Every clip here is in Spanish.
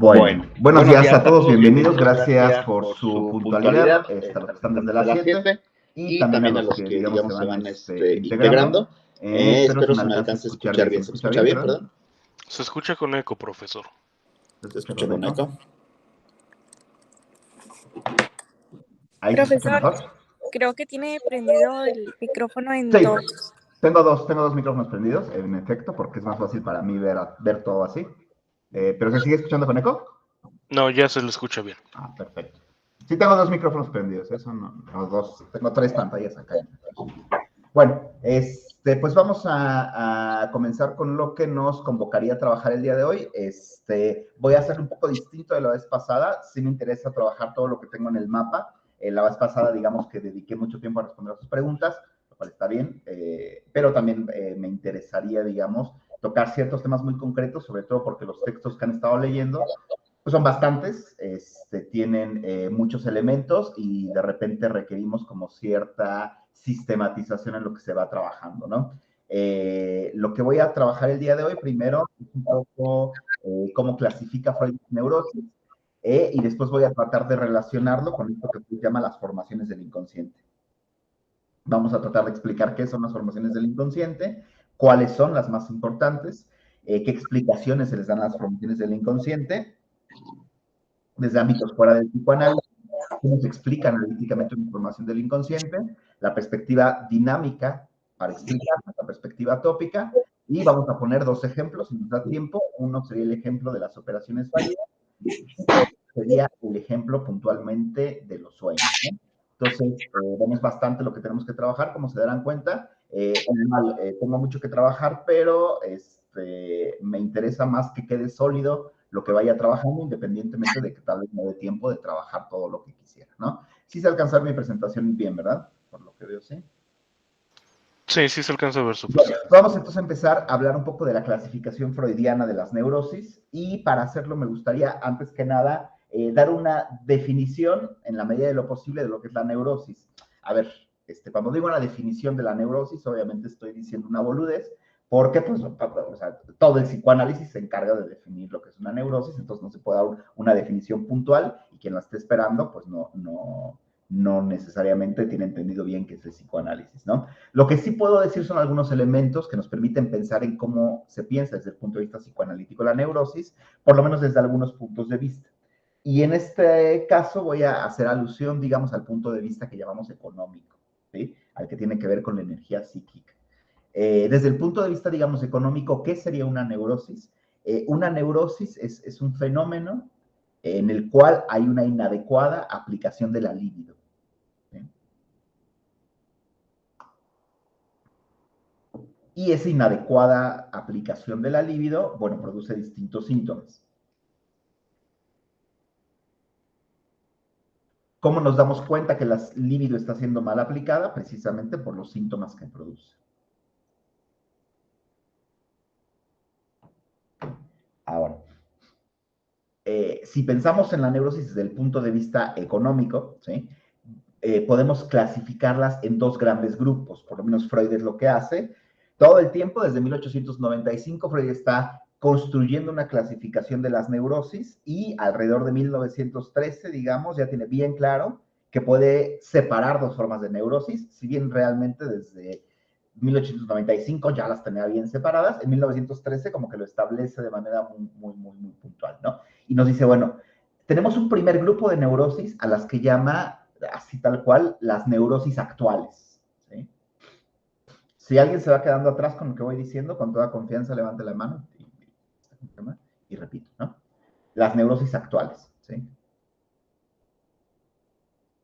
Bueno, buenos días a todos, bienvenidos, gracias por su puntualidad, a los que están desde las 7 y también a los que, digamos, se van integrando. Espero se me alcance a escuchar bien. ¿Se escucha bien, perdón? Se escucha con eco, profesor. ¿Se escucha con eco? ¿Ahí se escucha mejor? Creo que tiene prendido el micrófono en dos. Tengo dos micrófonos prendidos, en efecto, porque es más fácil para mí ver todo así. ¿Pero se sigue escuchando con eco? No, ya se le escucha bien. Ah, perfecto. Sí tengo dos micrófonos prendidos, eso no, los dos, tengo 3 pantallas acá. Bueno, pues vamos a comenzar con lo que nos convocaría a trabajar el día de hoy. Voy a hacer un poco distinto de la vez pasada, sí me interesa trabajar todo lo que tengo en el mapa. La vez pasada, digamos que dediqué mucho tiempo a responder a sus preguntas, lo cual está bien, pero también me interesaría, digamos, tocar ciertos temas muy concretos, sobre todo porque los textos que han estado leyendo pues son bastantes, tienen muchos elementos y de repente requerimos como cierta sistematización en lo que se va trabajando, ¿no? Lo que voy a trabajar el día de hoy, primero, es un poco cómo clasifica Freud las neurosis, y después voy a tratar de relacionarlo con esto que se llama las formaciones del inconsciente. Vamos a tratar de explicar qué son las formaciones del inconsciente, cuáles son las más importantes, qué explicaciones se les dan a las formaciones del inconsciente, desde ámbitos fuera del psicoanálisis, cómo se explica analíticamente una información del inconsciente, la perspectiva dinámica para explicar, la perspectiva tópica, y vamos a poner 2 ejemplos, si nos da tiempo. Uno sería el ejemplo de las operaciones fallidas, y sería el ejemplo puntualmente de los sueños, ¿no? Entonces, vemos bastante lo que tenemos que trabajar, como se darán cuenta. Tengo mucho que trabajar, pero me interesa más que quede sólido lo que vaya trabajando, independientemente de que tal vez no dé tiempo de trabajar todo lo que quisiera, ¿no? Sí se alcanzar mi presentación bien, ¿verdad? Por lo que veo, sí. Sí, sí se alcanza a ver su Bueno, vamos entonces a empezar a hablar un poco de la clasificación freudiana de las neurosis, y para hacerlo me gustaría, antes que nada, dar una definición, en la medida de lo posible, de lo que es la neurosis. A ver, cuando digo una definición de la neurosis, obviamente estoy diciendo una boludez, porque pues, o sea, todo el psicoanálisis se encarga de definir lo que es una neurosis, entonces no se puede dar una definición puntual, y quien la esté esperando, pues no necesariamente tiene entendido bien qué es el psicoanálisis, ¿no? Lo que sí puedo decir son algunos elementos que nos permiten pensar en cómo se piensa desde el punto de vista psicoanalítico la neurosis, por lo menos desde algunos puntos de vista. Y en este caso voy a hacer alusión, digamos, al punto de vista que llamamos económico, ¿sí? Al que tiene que ver con la energía psíquica. Desde el punto de vista, digamos, económico, ¿qué sería una neurosis? Una neurosis es un fenómeno en el cual hay una inadecuada aplicación de la libido. Y esa inadecuada aplicación de la libido, bueno, produce distintos síntomas. ¿Cómo nos damos cuenta que la libido está siendo mal aplicada? Precisamente por los síntomas que produce. Ahora, si pensamos en la neurosis desde el punto de vista económico, ¿sí? Podemos clasificarlas en 2 grandes grupos, por lo menos Freud es lo que hace. Todo el tiempo, desde 1895, Freud está construyendo una clasificación de las neurosis, y alrededor de 1913, digamos, ya tiene bien claro que puede separar 2 formas de neurosis, si bien realmente desde 1895 ya las tenía bien separadas, en 1913 como que lo establece de manera muy puntual, ¿no? Y nos dice, bueno, tenemos un primer grupo de neurosis a las que llama, así tal cual, las neurosis actuales, ¿sí? Si alguien se va quedando atrás con lo que voy diciendo, con toda confianza levante la mano y repito, ¿no? Las neurosis actuales, ¿sí?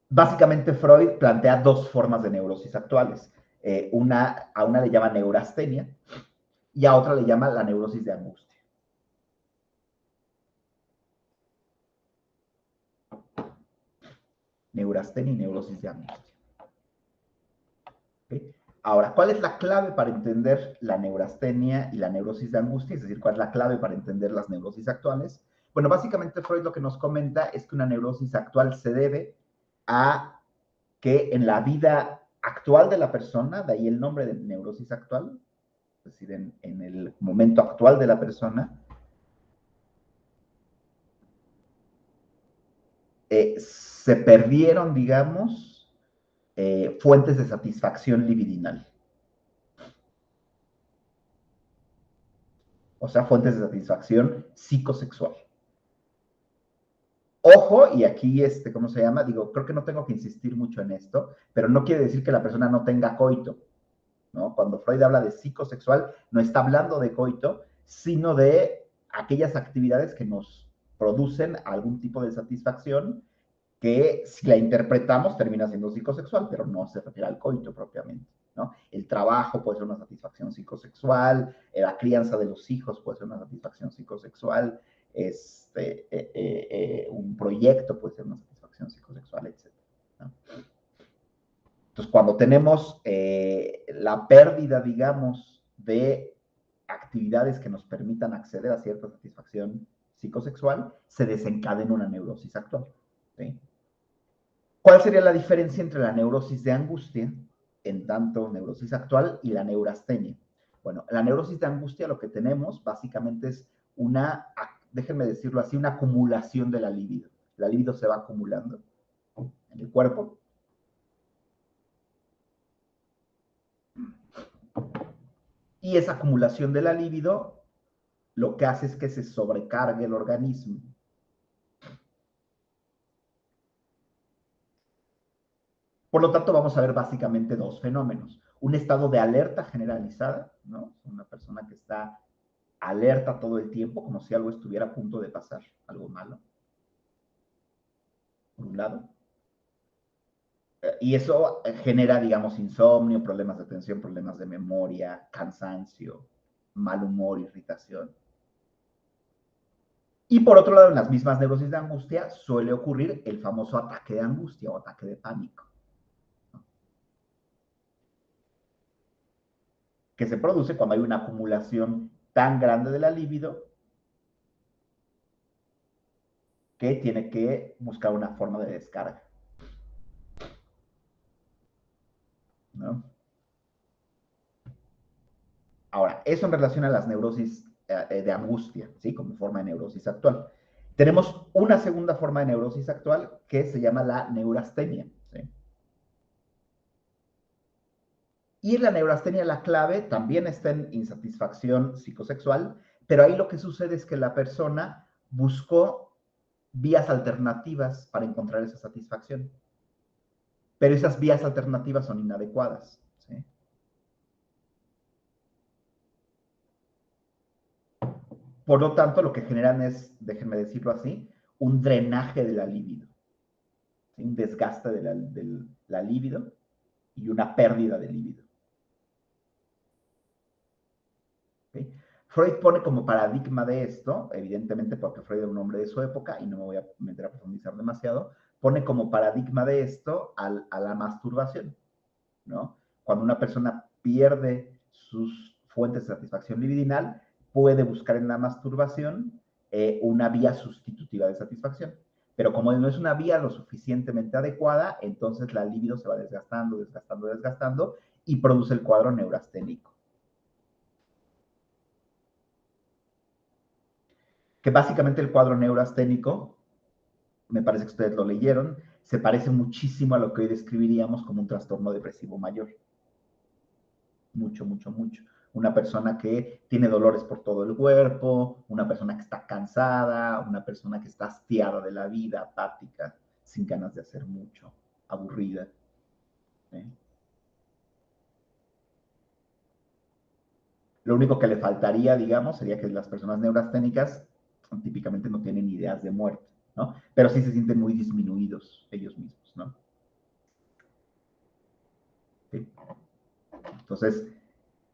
Básicamente Freud plantea 2 formas de neurosis actuales. A una le llama neurastenia y a otra le llama la neurosis de angustia. Neurastenia y neurosis de angustia. ¿Okay? Ahora, ¿cuál es la clave para entender la neurastenia y la neurosis de angustia? Es decir, ¿cuál es la clave para entender las neurosis actuales? Bueno, básicamente Freud lo que nos comenta es que una neurosis actual se debe a que en la vida actual de la persona, de ahí el nombre de neurosis actual, es decir, en el momento actual de la persona, se perdieron, digamos, fuentes de satisfacción libidinal. O sea, fuentes de satisfacción psicosexual. Ojo, y aquí, ¿cómo se llama? Digo, creo que no tengo que insistir mucho en esto, pero no quiere decir que la persona no tenga coito, ¿no? Cuando Freud habla de psicosexual, no está hablando de coito, sino de aquellas actividades que nos producen algún tipo de satisfacción que si la interpretamos termina siendo psicosexual, pero no se refiere al coito propiamente, ¿no? El trabajo puede ser una satisfacción psicosexual, la crianza de los hijos puede ser una satisfacción psicosexual, un proyecto puede ser una satisfacción psicosexual, etc., ¿no? Entonces, cuando tenemos la pérdida, digamos, de actividades que nos permitan acceder a cierta satisfacción psicosexual, se desencadena una neurosis actual, ¿sí? ¿Cuál sería la diferencia entre la neurosis de angustia, en tanto neurosis actual, y la neurastenia? Bueno, la neurosis de angustia lo que tenemos básicamente es una, déjenme decirlo así, una acumulación de la libido. La libido se va acumulando en el cuerpo. Y esa acumulación de la libido lo que hace es que se sobrecargue el organismo. Por lo tanto, vamos a ver básicamente dos fenómenos. Un estado de alerta generalizada, ¿no? Una persona que está alerta todo el tiempo, como si algo estuviera a punto de pasar, algo malo, por un lado. Y eso genera, digamos, insomnio, problemas de atención, problemas de memoria, cansancio, mal humor, irritación. Y por otro lado, en las mismas neurosis de angustia suele ocurrir el famoso ataque de angustia o ataque de pánico, ¿no? Que se produce cuando hay una acumulación tan grande de la libido que tiene que buscar una forma de descarga, ¿no? Ahora, eso en relación a las neurosis de angustia, ¿sí? Como forma de neurosis actual. Tenemos una segunda forma de neurosis actual que se llama la neurastenia, ¿sí? Y en la neurastenia la clave también está en insatisfacción psicosexual, pero ahí lo que sucede es que la persona buscó vías alternativas para encontrar esa satisfacción, pero esas vías alternativas son inadecuadas, ¿sí? Por lo tanto, lo que generan es, déjenme decirlo así, un drenaje de la libido, ¿sí? Un desgaste de la libido y una pérdida de libido. ¿Sí? Freud pone como paradigma de esto, evidentemente porque Freud era un hombre de su época y no me voy a meter a profundizar demasiado, pone como paradigma de esto a la masturbación, ¿no? Cuando una persona pierde sus fuentes de satisfacción libidinal, puede buscar en la masturbación una vía sustitutiva de satisfacción. Pero como no es una vía lo suficientemente adecuada, entonces la libido se va desgastando, desgastando, desgastando y produce el cuadro neurasténico. Que básicamente el cuadro neurasténico, me parece que ustedes lo leyeron, se parece muchísimo a lo que hoy describiríamos como un trastorno depresivo mayor. Mucho, mucho, mucho. Una persona que tiene dolores por todo el cuerpo, una persona que está cansada, una persona que está hastiada de la vida, apática, sin ganas de hacer mucho, aburrida, ¿eh? Lo único que le faltaría, digamos, sería que las personas neurasténicas típicamente no tienen ideas de muerte, ¿no? Pero sí se sienten muy disminuidos ellos mismos, ¿no? ¿Sí? Entonces,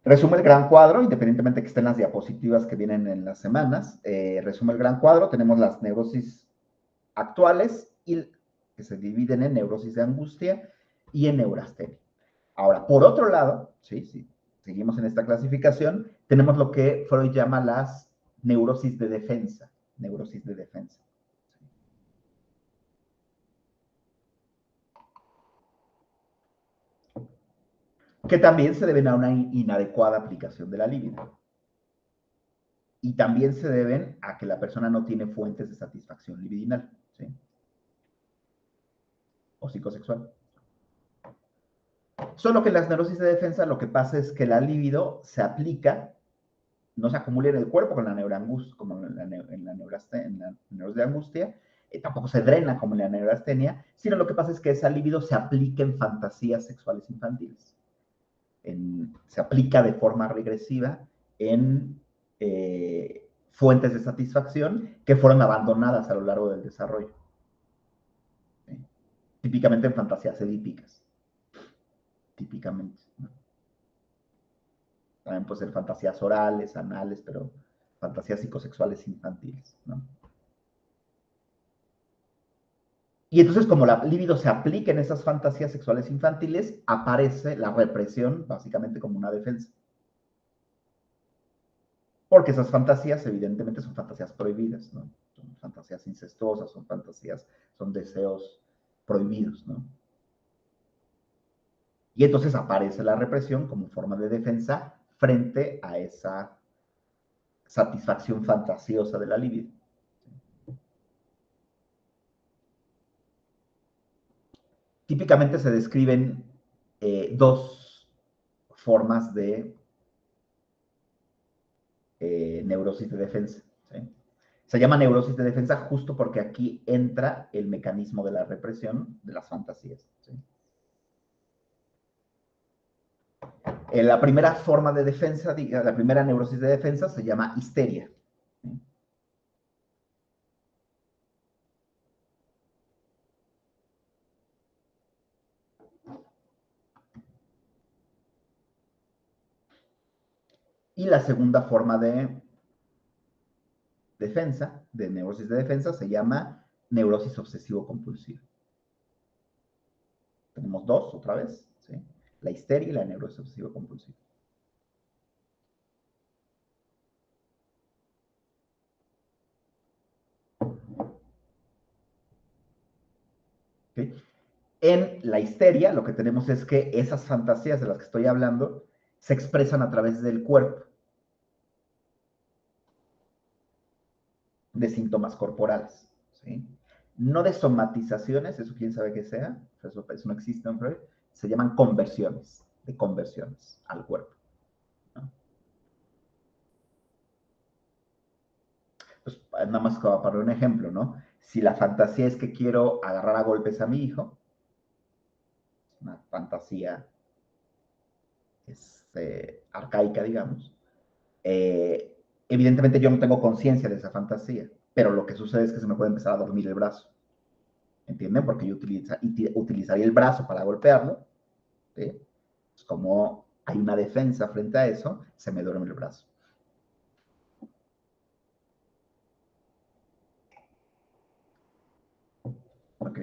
resume el gran cuadro, independientemente que estén las diapositivas que vienen en las semanas, resume el gran cuadro, tenemos las neurosis actuales y que se dividen en neurosis de angustia y en neurastenia. Ahora, por otro lado, sí, seguimos en esta clasificación, tenemos lo que Freud llama las neurosis de defensa, neurosis de defensa. Que también se deben a una inadecuada aplicación de la libido. Y también se deben a que la persona no tiene fuentes de satisfacción libidinal, ¿sí? o psicosexual. Solo que en las neurosis de defensa lo que pasa es que la libido se aplica, no se acumula en el cuerpo con la neuroangustia, como en la neurosis de angustia, tampoco se drena como en la neurastenia, sino lo que pasa es que esa libido se aplica en fantasías sexuales infantiles. Se aplica de forma regresiva en fuentes de satisfacción que fueron abandonadas a lo largo del desarrollo. ¿Sí? Típicamente en fantasías edípicas. Típicamente, ¿no? También puede ser fantasías orales, anales, pero fantasías psicosexuales infantiles, ¿no? Y entonces, como la libido se aplica en esas fantasías sexuales infantiles, aparece la represión básicamente como una defensa. Porque esas fantasías, evidentemente, son fantasías prohibidas, ¿no? Son fantasías incestuosas, son deseos prohibidos, ¿no? Y entonces aparece la represión como forma de defensa frente a esa satisfacción fantasiosa de la libido. Típicamente se describen dos formas de neurosis de defensa. ¿Sí? Se llama neurosis de defensa justo porque aquí entra el mecanismo de la represión de las fantasías. ¿Sí? La primera forma de defensa, la primera neurosis de defensa se llama histeria. ¿Sí? Y la segunda forma de defensa, de neurosis de defensa, se llama neurosis obsesivo-compulsiva. Tenemos dos otra vez, ¿sí? La histeria y la neurosis obsesivo-compulsiva. ¿Okay? En la histeria, lo que tenemos es que esas fantasías de las que estoy hablando se expresan a través del cuerpo, de síntomas corporales, ¿sí? No de somatizaciones, eso quién sabe qué sea, eso no existe en Freud, se llaman conversiones, de conversiones al cuerpo, ¿no? Pues nada más para un ejemplo, ¿no? Si la fantasía es que quiero agarrar a golpes a mi hijo, una fantasía arcaica, digamos, evidentemente yo no tengo conciencia de esa fantasía, pero lo que sucede es que se me puede empezar a dormir el brazo, ¿entienden? Porque yo utilizaría el brazo para golpearlo, ¿sí? Pues como hay una defensa frente a eso, se me duerme el brazo. ¿Ok?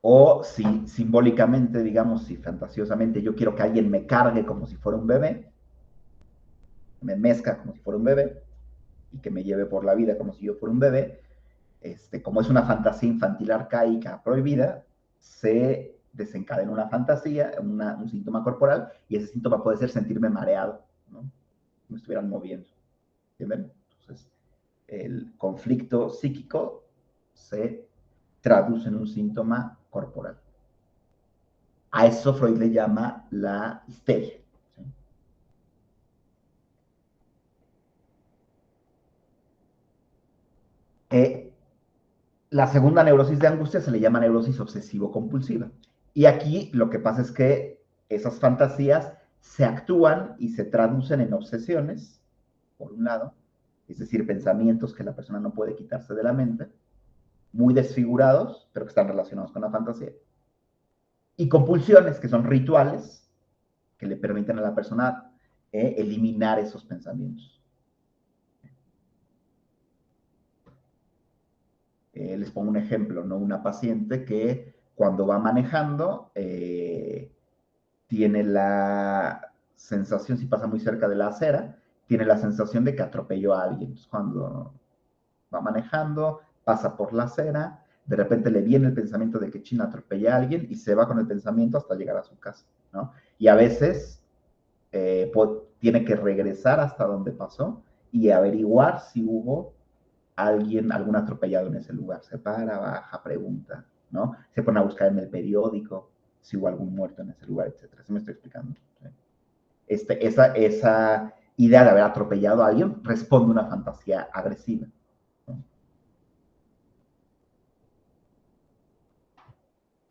O si simbólicamente, digamos, si fantasiosamente yo quiero que alguien me cargue como si fuera un bebé, me mezcla como si fuera un bebé, y que me lleve por la vida como si yo fuera un bebé, como es una fantasía infantil arcaica prohibida, se desencadena una fantasía, un síntoma corporal, y ese síntoma puede ser sentirme mareado, ¿no? Me estuvieran moviendo, ¿entienden? Entonces, el conflicto psíquico se traduce en un síntoma corporal. A eso Freud le llama la histeria. ¿Sí? La segunda neurosis de angustia se le llama neurosis obsesivo-compulsiva. Y aquí lo que pasa es que esas fantasías se actúan y se traducen en obsesiones, por un lado, es decir, pensamientos que la persona no puede quitarse de la mente, muy desfigurados, pero que están relacionados con la fantasía. Y compulsiones, que son rituales, que le permiten a la persona eliminar esos pensamientos. Les pongo un ejemplo, ¿no? Una paciente que cuando va manejando tiene la sensación, si pasa muy cerca de la acera, tiene la sensación de que atropelló a alguien. Entonces, cuando va manejando, pasa por la acera, de repente le viene el pensamiento de que China atropella a alguien y se va con el pensamiento hasta llegar a su casa, ¿no? Y a veces tiene que regresar hasta donde pasó y averiguar si hubo algún atropellado en ese lugar. Se para, baja, pregunta, ¿no? Se pone a buscar en el periódico si hubo algún muerto en ese lugar, etcétera. ¿Sí me estoy explicando? ¿Sí? Esa idea de haber atropellado a alguien responde a una fantasía agresiva, ¿no?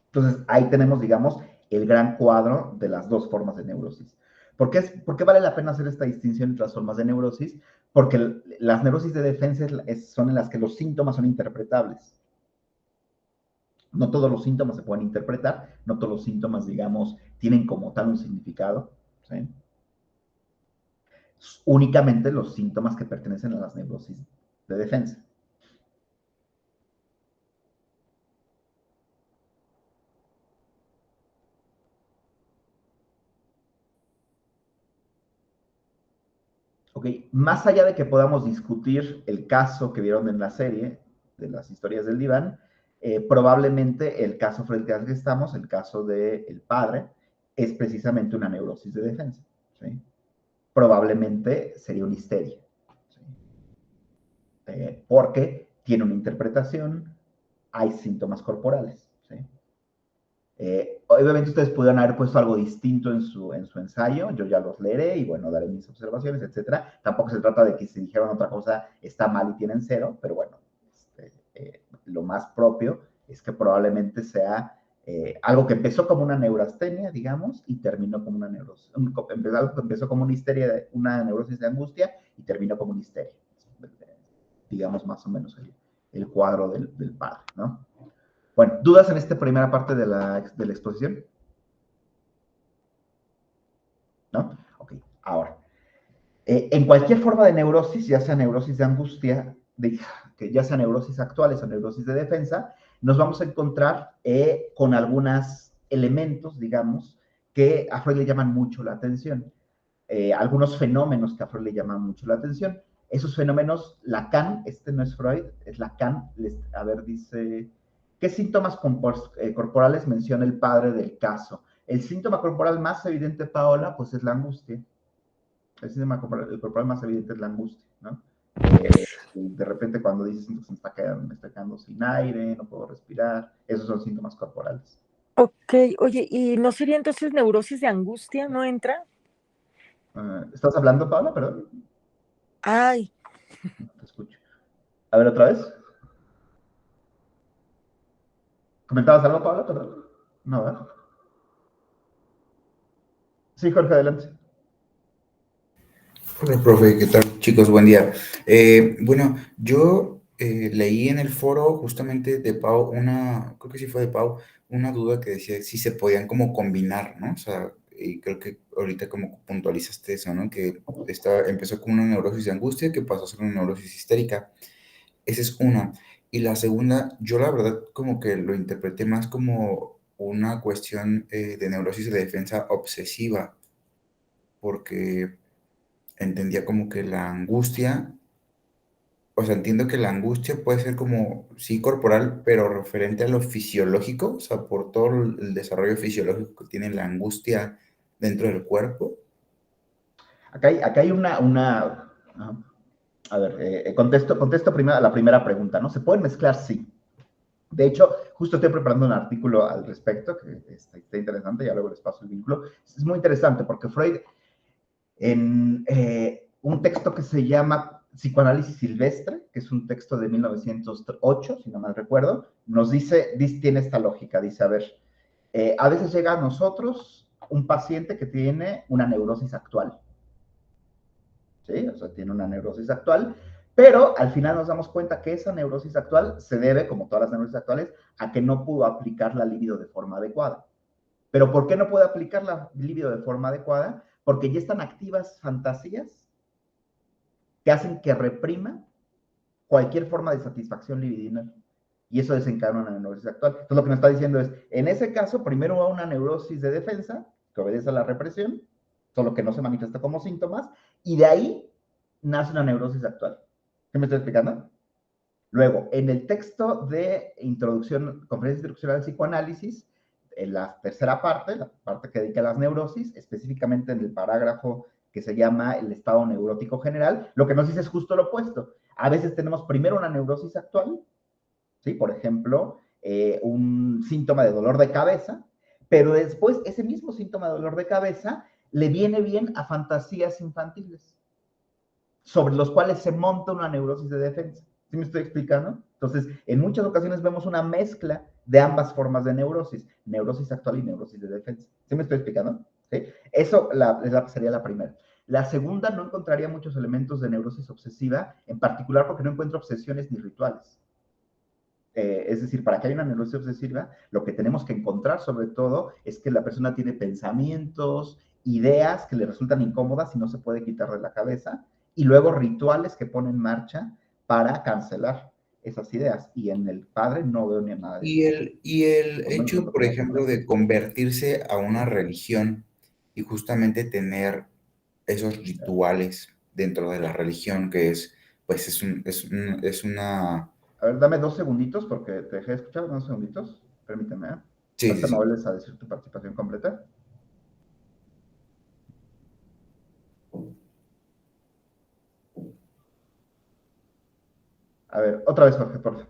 Entonces, ahí tenemos, digamos, el gran cuadro de las dos formas de neurosis. ¿Por qué vale la pena hacer esta distinción entre las formas de neurosis? Porque las neurosis de defensa son en las que los síntomas son interpretables. No todos los síntomas se pueden interpretar, no todos los síntomas, digamos, tienen como tal un significado, ¿sí? Únicamente los síntomas que pertenecen a las neurosis de defensa. Ok, más allá de que podamos discutir el caso que vieron en la serie, de las historias del diván, probablemente el caso frente al que estamos, el caso del padre, es precisamente una neurosis de defensa, ¿sí? Probablemente sería una histeria, ¿sí? Porque tiene una interpretación, hay síntomas corporales, ¿sí? Obviamente ustedes pudieron haber puesto algo distinto en su ensayo, yo ya los leeré y bueno, daré mis observaciones, etcétera. Tampoco se trata de que si dijeron otra cosa está mal y tienen 0, pero bueno, lo más propio es que probablemente sea algo que empezó como una neurastenia, digamos, y terminó como una neurosis. Empezó como una histeria, una neurosis de angustia y terminó como una histeria. Digamos más o menos el cuadro del padre, ¿no? Bueno, ¿dudas en esta primera parte de la exposición? ¿No? Ok, ahora. En cualquier forma de neurosis, ya sea neurosis de angustia, ya sea neurosis actuales o neurosis de defensa, nos vamos a encontrar con algunos elementos, digamos, que a Freud le llaman mucho la atención. Algunos fenómenos que a Freud le llaman mucho la atención. Esos fenómenos, Lacan, no es Freud, es Lacan, a ver, dice, ¿qué síntomas corporales menciona el padre del caso? El síntoma corporal más evidente, Paola, pues es la angustia. El síntoma corporal más evidente es la angustia, ¿no? De repente cuando dices, me estoy quedando sin aire, no puedo respirar, esos son síntomas corporales. Ok, oye, ¿y no sería entonces neurosis de angustia? ¿No entra? ¿Estás hablando, Paola? Perdón. Ay. No te escucho. A ver, otra vez. ¿Comentabas algo, Paola? Perdón. No, ¿verdad? Sí, Jorge, adelante. Hola, profe, ¿qué tal? Chicos, buen día. Bueno, yo leí en el foro justamente de Pau creo que sí fue de Pau, una duda que decía si se podían como combinar, ¿no? O sea, y creo que ahorita como puntualizaste eso, ¿no? Que empezó con una neurosis de angustia que pasó a ser una neurosis histérica. Esa es una. Y la segunda, yo la verdad como que lo interpreté más como una cuestión de neurosis de defensa obsesiva, porque entendía como que la angustia, o sea, entiendo que la angustia puede ser como, sí, corporal, pero referente a lo fisiológico, o sea, por todo el desarrollo fisiológico que tiene la angustia dentro del cuerpo. Acá hay a ver, contesto primero a la primera pregunta, ¿no? ¿Se pueden mezclar? Sí. De hecho, justo estoy preparando un artículo al respecto, que está interesante, ya luego les paso el vínculo. Es muy interesante porque Freud, en un texto que se llama Psicoanálisis Silvestre, que es un texto de 1908, si no mal recuerdo, tiene esta lógica, dice, a ver, a veces llega a nosotros un paciente que tiene una neurosis actual, ¿sí? O sea, tiene una neurosis actual, pero al final nos damos cuenta que esa neurosis actual se debe, como todas las neurosis actuales, a que no pudo aplicar la libido de forma adecuada. ¿Pero por qué no puede aplicar la libido de forma adecuada? Porque ya están activas fantasías que hacen que reprima cualquier forma de satisfacción libidinal. Y eso desencadena una neurosis actual. Entonces, lo que nos está diciendo es, en ese caso, primero va una neurosis de defensa, que obedece a la represión, solo que no se manifiesta como síntomas, y de ahí nace una neurosis actual. ¿Qué me estoy explicando? Luego, en el texto de conferencia introduccional al psicoanálisis, en la tercera parte, la parte que dedica a las neurosis, específicamente en el parágrafo que se llama el estado neurótico general, lo que nos dice es justo lo opuesto. A veces tenemos primero una neurosis actual, ¿sí? Por ejemplo, un síntoma de dolor de cabeza, pero después ese mismo síntoma de dolor de cabeza le viene bien a fantasías infantiles, sobre los cuales se monta una neurosis de defensa. ¿Sí me estoy explicando? Entonces, en muchas ocasiones vemos una mezcla de ambas formas de neurosis actual y neurosis de defensa. ¿Sí me estoy explicando? ¿Sí? Eso sería la primera. La segunda, no encontraría muchos elementos de neurosis obsesiva, en particular porque no encuentro obsesiones ni rituales. Es decir, para que haya una neurosis obsesiva, lo que tenemos que encontrar sobre todo es que la persona tiene pensamientos, ideas que le resultan incómodas y no se puede quitar de la cabeza, y luego rituales que pone en marcha para cancelar esas ideas. Y en el padre no veo ni nada de eso. Y el hecho, por ejemplo, de convertirse a una religión y justamente tener esos rituales dentro de la religión, que es, pues, es una... A ver, dame 2 segunditos porque te dejé de escuchar, 2 segunditos. Permíteme. Sí, Ahorita sí, me sí. vuelves a decir tu participación completa. A ver, otra vez, Jorge, por favor.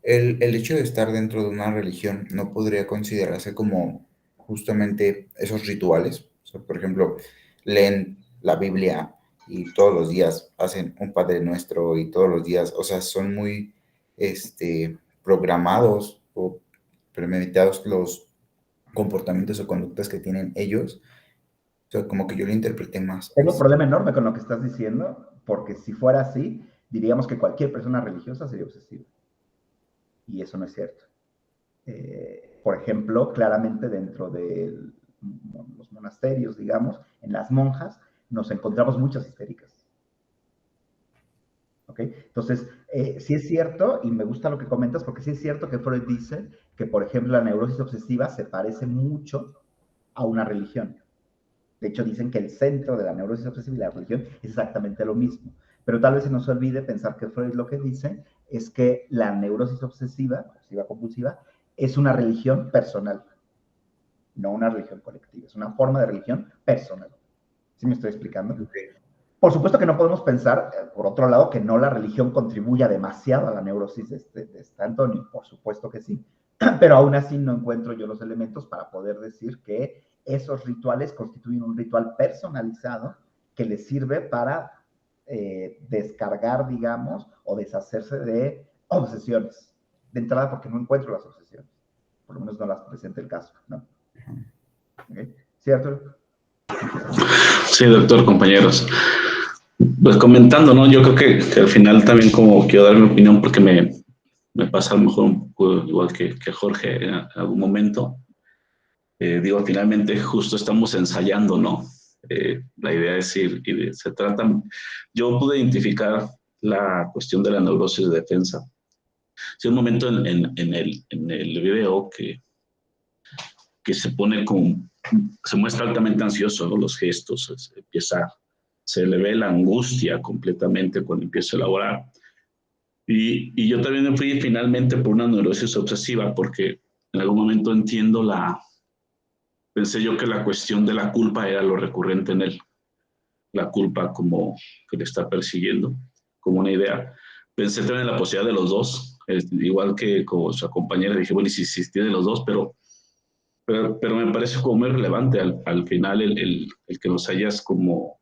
El hecho de estar dentro de una religión no podría considerarse como justamente esos rituales. O sea, por ejemplo, leen la Biblia y todos los días hacen un Padre Nuestro y todos los días, o sea, son muy programados o premeditados los comportamientos o conductas que tienen ellos. O sea, como que yo lo interpreté más Tengo un así. problema enorme con lo que estás diciendo, porque si fuera así, diríamos que cualquier persona religiosa sería obsesiva. Y eso no es cierto. Por ejemplo, claramente dentro de los monasterios, digamos, en las monjas, nos encontramos muchas histéricas. ¿Ok? Entonces, sí es cierto, y me gusta lo que comentas, porque sí es cierto que Freud dice que, por ejemplo, la neurosis obsesiva se parece mucho a una religión. De hecho, dicen que el centro de la neurosis obsesiva y la religión es exactamente lo mismo. Pero tal vez se nos olvide pensar que Freud lo que dice es que la neurosis obsesiva, obsesiva compulsiva, es una religión personal, no una religión colectiva. Es una forma de religión personal. ¿Sí me estoy explicando? Okay. Por supuesto que no podemos pensar, por otro lado, que no la religión contribuya demasiado a la neurosis de este Antonio. Por supuesto que sí. Pero aún así no encuentro yo los elementos para poder decir que esos rituales constituyen un ritual personalizado que le sirve para descargar, digamos, o deshacerse de obsesiones. De entrada, porque no encuentro las obsesiones. Por lo menos no las presenta el caso, ¿no? ¿Okay? ¿Cierto? Sí, doctor, compañeros. Pues comentando, ¿no? Yo creo que al final también como quiero dar mi opinión porque me pasa a lo mejor un poco igual que Jorge en algún momento. Digo, finalmente justo estamos ensayando, ¿no? La idea es ir, y se trata, yo pude identificar la cuestión de la neurosis de defensa. Sí, un momento en el video que se pone como, se muestra altamente ansioso, ¿no? Los gestos, se le ve la angustia completamente cuando empieza a elaborar. Y yo también me fui finalmente por una neurosis obsesiva porque en algún momento pensé yo que la cuestión de la culpa era lo recurrente en él, la culpa como que le está persiguiendo, como una idea. Pensé también en la posibilidad de los dos, igual que como su compañera, dije, bueno, y si tiene los dos, pero me parece como muy relevante al final el que nos hayas como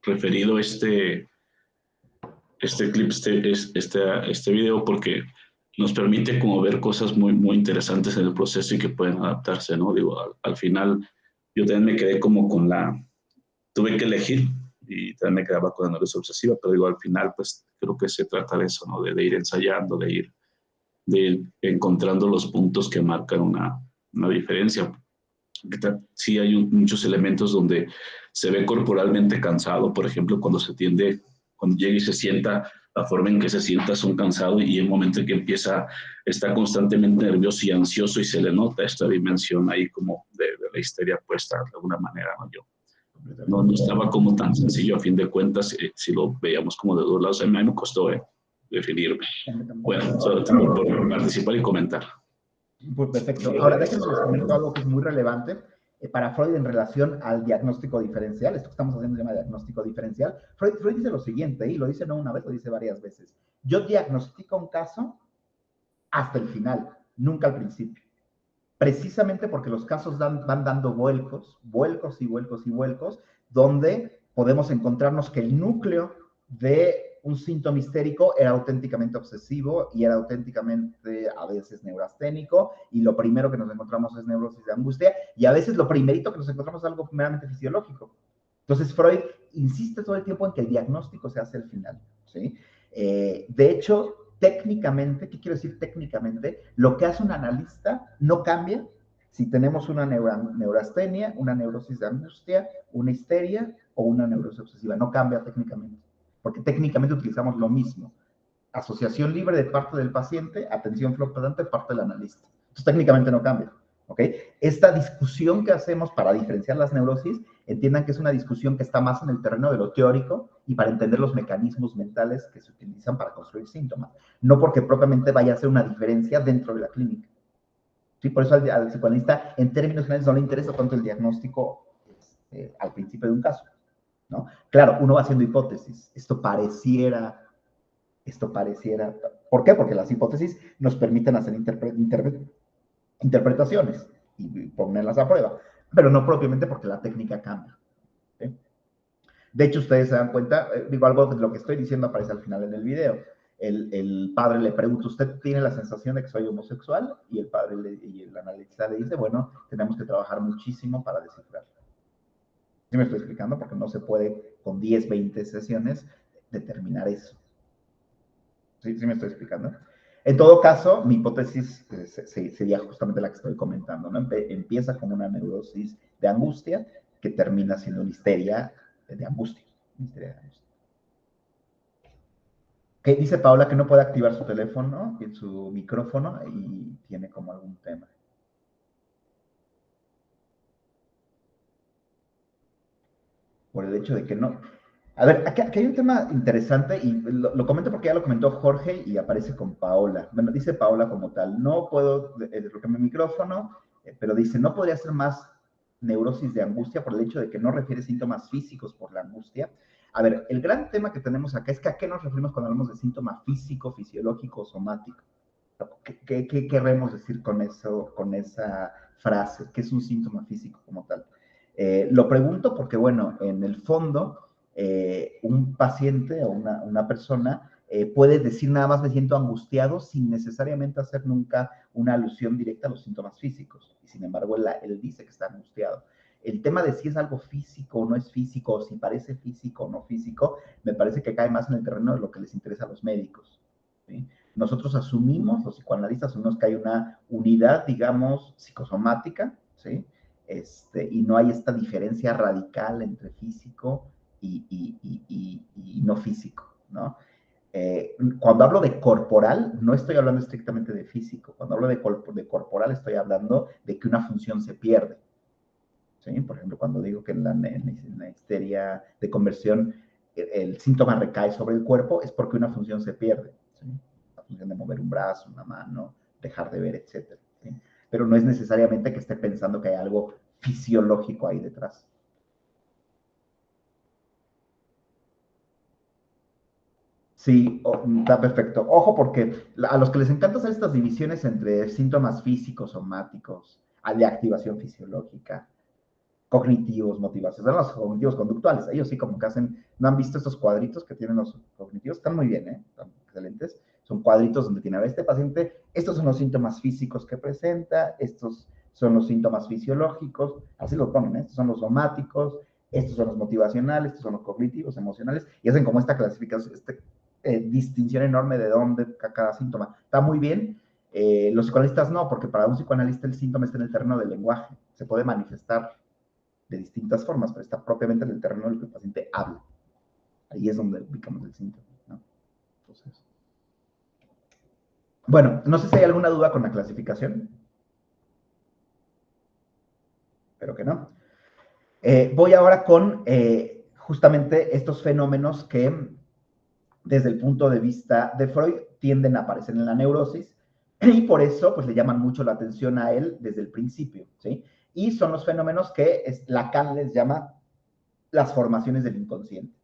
referido este clip, este video, porque nos permite como ver cosas muy, muy interesantes en el proceso y que pueden adaptarse, ¿no? Digo, al final yo también me quedé como tuve que elegir y también me quedaba con la neurosis obsesiva, pero digo, al final pues creo que se trata de eso, ¿no? De ir ensayando, de ir encontrando los puntos que marcan una diferencia. Sí hay muchos elementos donde se ve corporalmente cansado, por ejemplo, cuando llega y se sienta, la forma en que se sienta es un cansado y el momento en que está constantemente nervioso y ansioso y se le nota esta dimensión ahí como de la histeria puesta de alguna manera, ¿no? Yo no estaba como tan sencillo a fin de cuentas, si lo veíamos como de dos lados. A mí me costó definirme. Bueno, solo tengo por participar y comentar. Pues perfecto. Ahora déjenme les comento algo que es muy relevante para Freud en relación al diagnóstico diferencial. Esto que estamos haciendo se llama diagnóstico diferencial. Freud dice lo siguiente, y lo dice no una vez, lo dice varias veces. Yo diagnostico un caso hasta el final, nunca al principio. Precisamente porque los casos van dando vuelcos, donde podemos encontrarnos que el núcleo de un síntoma histérico era auténticamente obsesivo y era auténticamente a veces neurasténico, y lo primero que nos encontramos es neurosis de angustia, y a veces lo primerito que nos encontramos es algo meramente fisiológico. Entonces Freud insiste todo el tiempo en que el diagnóstico se hace al final, ¿sí? De hecho, técnicamente, ¿qué quiero decir técnicamente? Lo que hace un analista no cambia si tenemos una neurastenia, una neurosis de angustia, una histeria o una neurosis obsesiva. No cambia técnicamente, porque técnicamente utilizamos lo mismo. Asociación libre de parte del paciente, atención fluctuante de parte del analista. Entonces, técnicamente no cambia, ¿ok? Esta discusión que hacemos para diferenciar las neurosis, entiendan que es una discusión que está más en el terreno de lo teórico y para entender los mecanismos mentales que se utilizan para construir síntomas, no porque propiamente vaya a ser una diferencia dentro de la clínica. ¿Sí? Por eso al psicoanalista, en términos generales, no le interesa tanto el diagnóstico al principio de un caso, ¿no? Claro, uno va haciendo hipótesis. Esto pareciera. ¿Por qué? Porque las hipótesis nos permiten hacer interpretaciones y ponerlas a prueba, pero no propiamente porque la técnica cambia, ¿sí? De hecho, ustedes se dan cuenta, digo, algo de lo que estoy diciendo aparece al final en el video. El padre le pregunta, ¿usted tiene la sensación de que soy homosexual? Y el analista le dice, bueno, tenemos que trabajar muchísimo para descifrarlo. ¿Sí me estoy explicando? Porque no se puede con 10, 20 sesiones determinar eso. ¿Sí me estoy explicando? En todo caso, mi hipótesis sería justamente la que estoy comentando, ¿no? Empieza como una neurosis de angustia que termina siendo una histeria de angustia. Que dice Paola que no puede activar su teléfono y su micrófono y tiene como algún tema. Por el hecho de que no. A ver, aquí hay un tema interesante y lo comento porque ya lo comentó Jorge y aparece con Paola. Bueno, dice Paola como tal, no puedo desbloquear mi micrófono, pero dice, no podría ser más neurosis de angustia por el hecho de que no refiere síntomas físicos por la angustia. A ver, el gran tema que tenemos acá es que ¿a qué nos referimos cuando hablamos de síntoma físico, fisiológico, somático? ¿Qué queremos decir con eso, con esa frase? ¿Qué es un síntoma físico como tal? Lo pregunto porque, bueno, en el fondo, un paciente o una persona puede decir nada más me siento angustiado sin necesariamente hacer nunca una alusión directa a los síntomas físicos. Y sin embargo, él dice que está angustiado. El tema de si es algo físico o no es físico, o si parece físico o no físico, me parece que cae más en el terreno de lo que les interesa a los médicos, ¿sí? Nosotros asumimos, los psicoanalistas asumimos que hay una unidad, digamos, psicosomática, ¿sí? Y no hay esta diferencia radical entre físico y no físico, ¿no? Cuando hablo de corporal, no estoy hablando estrictamente de físico. Cuando hablo de corporal, estoy hablando de que una función se pierde, ¿sí? Por ejemplo, cuando digo que en la histeria de conversión el síntoma recae sobre el cuerpo, es porque una función se pierde, ¿sí? La función de mover un brazo, una mano, dejar de ver, etc., ¿sí? Pero no es necesariamente que esté pensando que hay algo fisiológico ahí detrás. Sí, está perfecto. Ojo, porque a los que les encanta hacer estas divisiones entre síntomas físicos, somáticos, de activación fisiológica, cognitivos, motivaciones, los cognitivos conductuales, ellos sí como que hacen, ¿no han visto estos cuadritos que tienen los cognitivos? Están muy bien, están excelentes. Son cuadritos donde tiene a ver este paciente, estos son los síntomas físicos que presenta, estos son los síntomas fisiológicos, así lo ponen, estos son los somáticos, estos son los motivacionales, estos son los cognitivos, emocionales, y hacen como esta clasificación, distinción enorme de dónde cada síntoma. Está muy bien. Los psicoanalistas no, porque para un psicoanalista el síntoma está en el terreno del lenguaje, se puede manifestar de distintas formas, pero está propiamente en el terreno del que el paciente habla. Ahí es donde ubicamos el síntoma, ¿no? Entonces, bueno, no sé si hay alguna duda con la clasificación. Espero que no. Voy ahora con justamente estos fenómenos que, desde el punto de vista de Freud, tienden a aparecer en la neurosis, y por eso pues le llaman mucho la atención a él desde el principio, ¿sí? Y son los fenómenos que Lacan les llama las formaciones del inconsciente.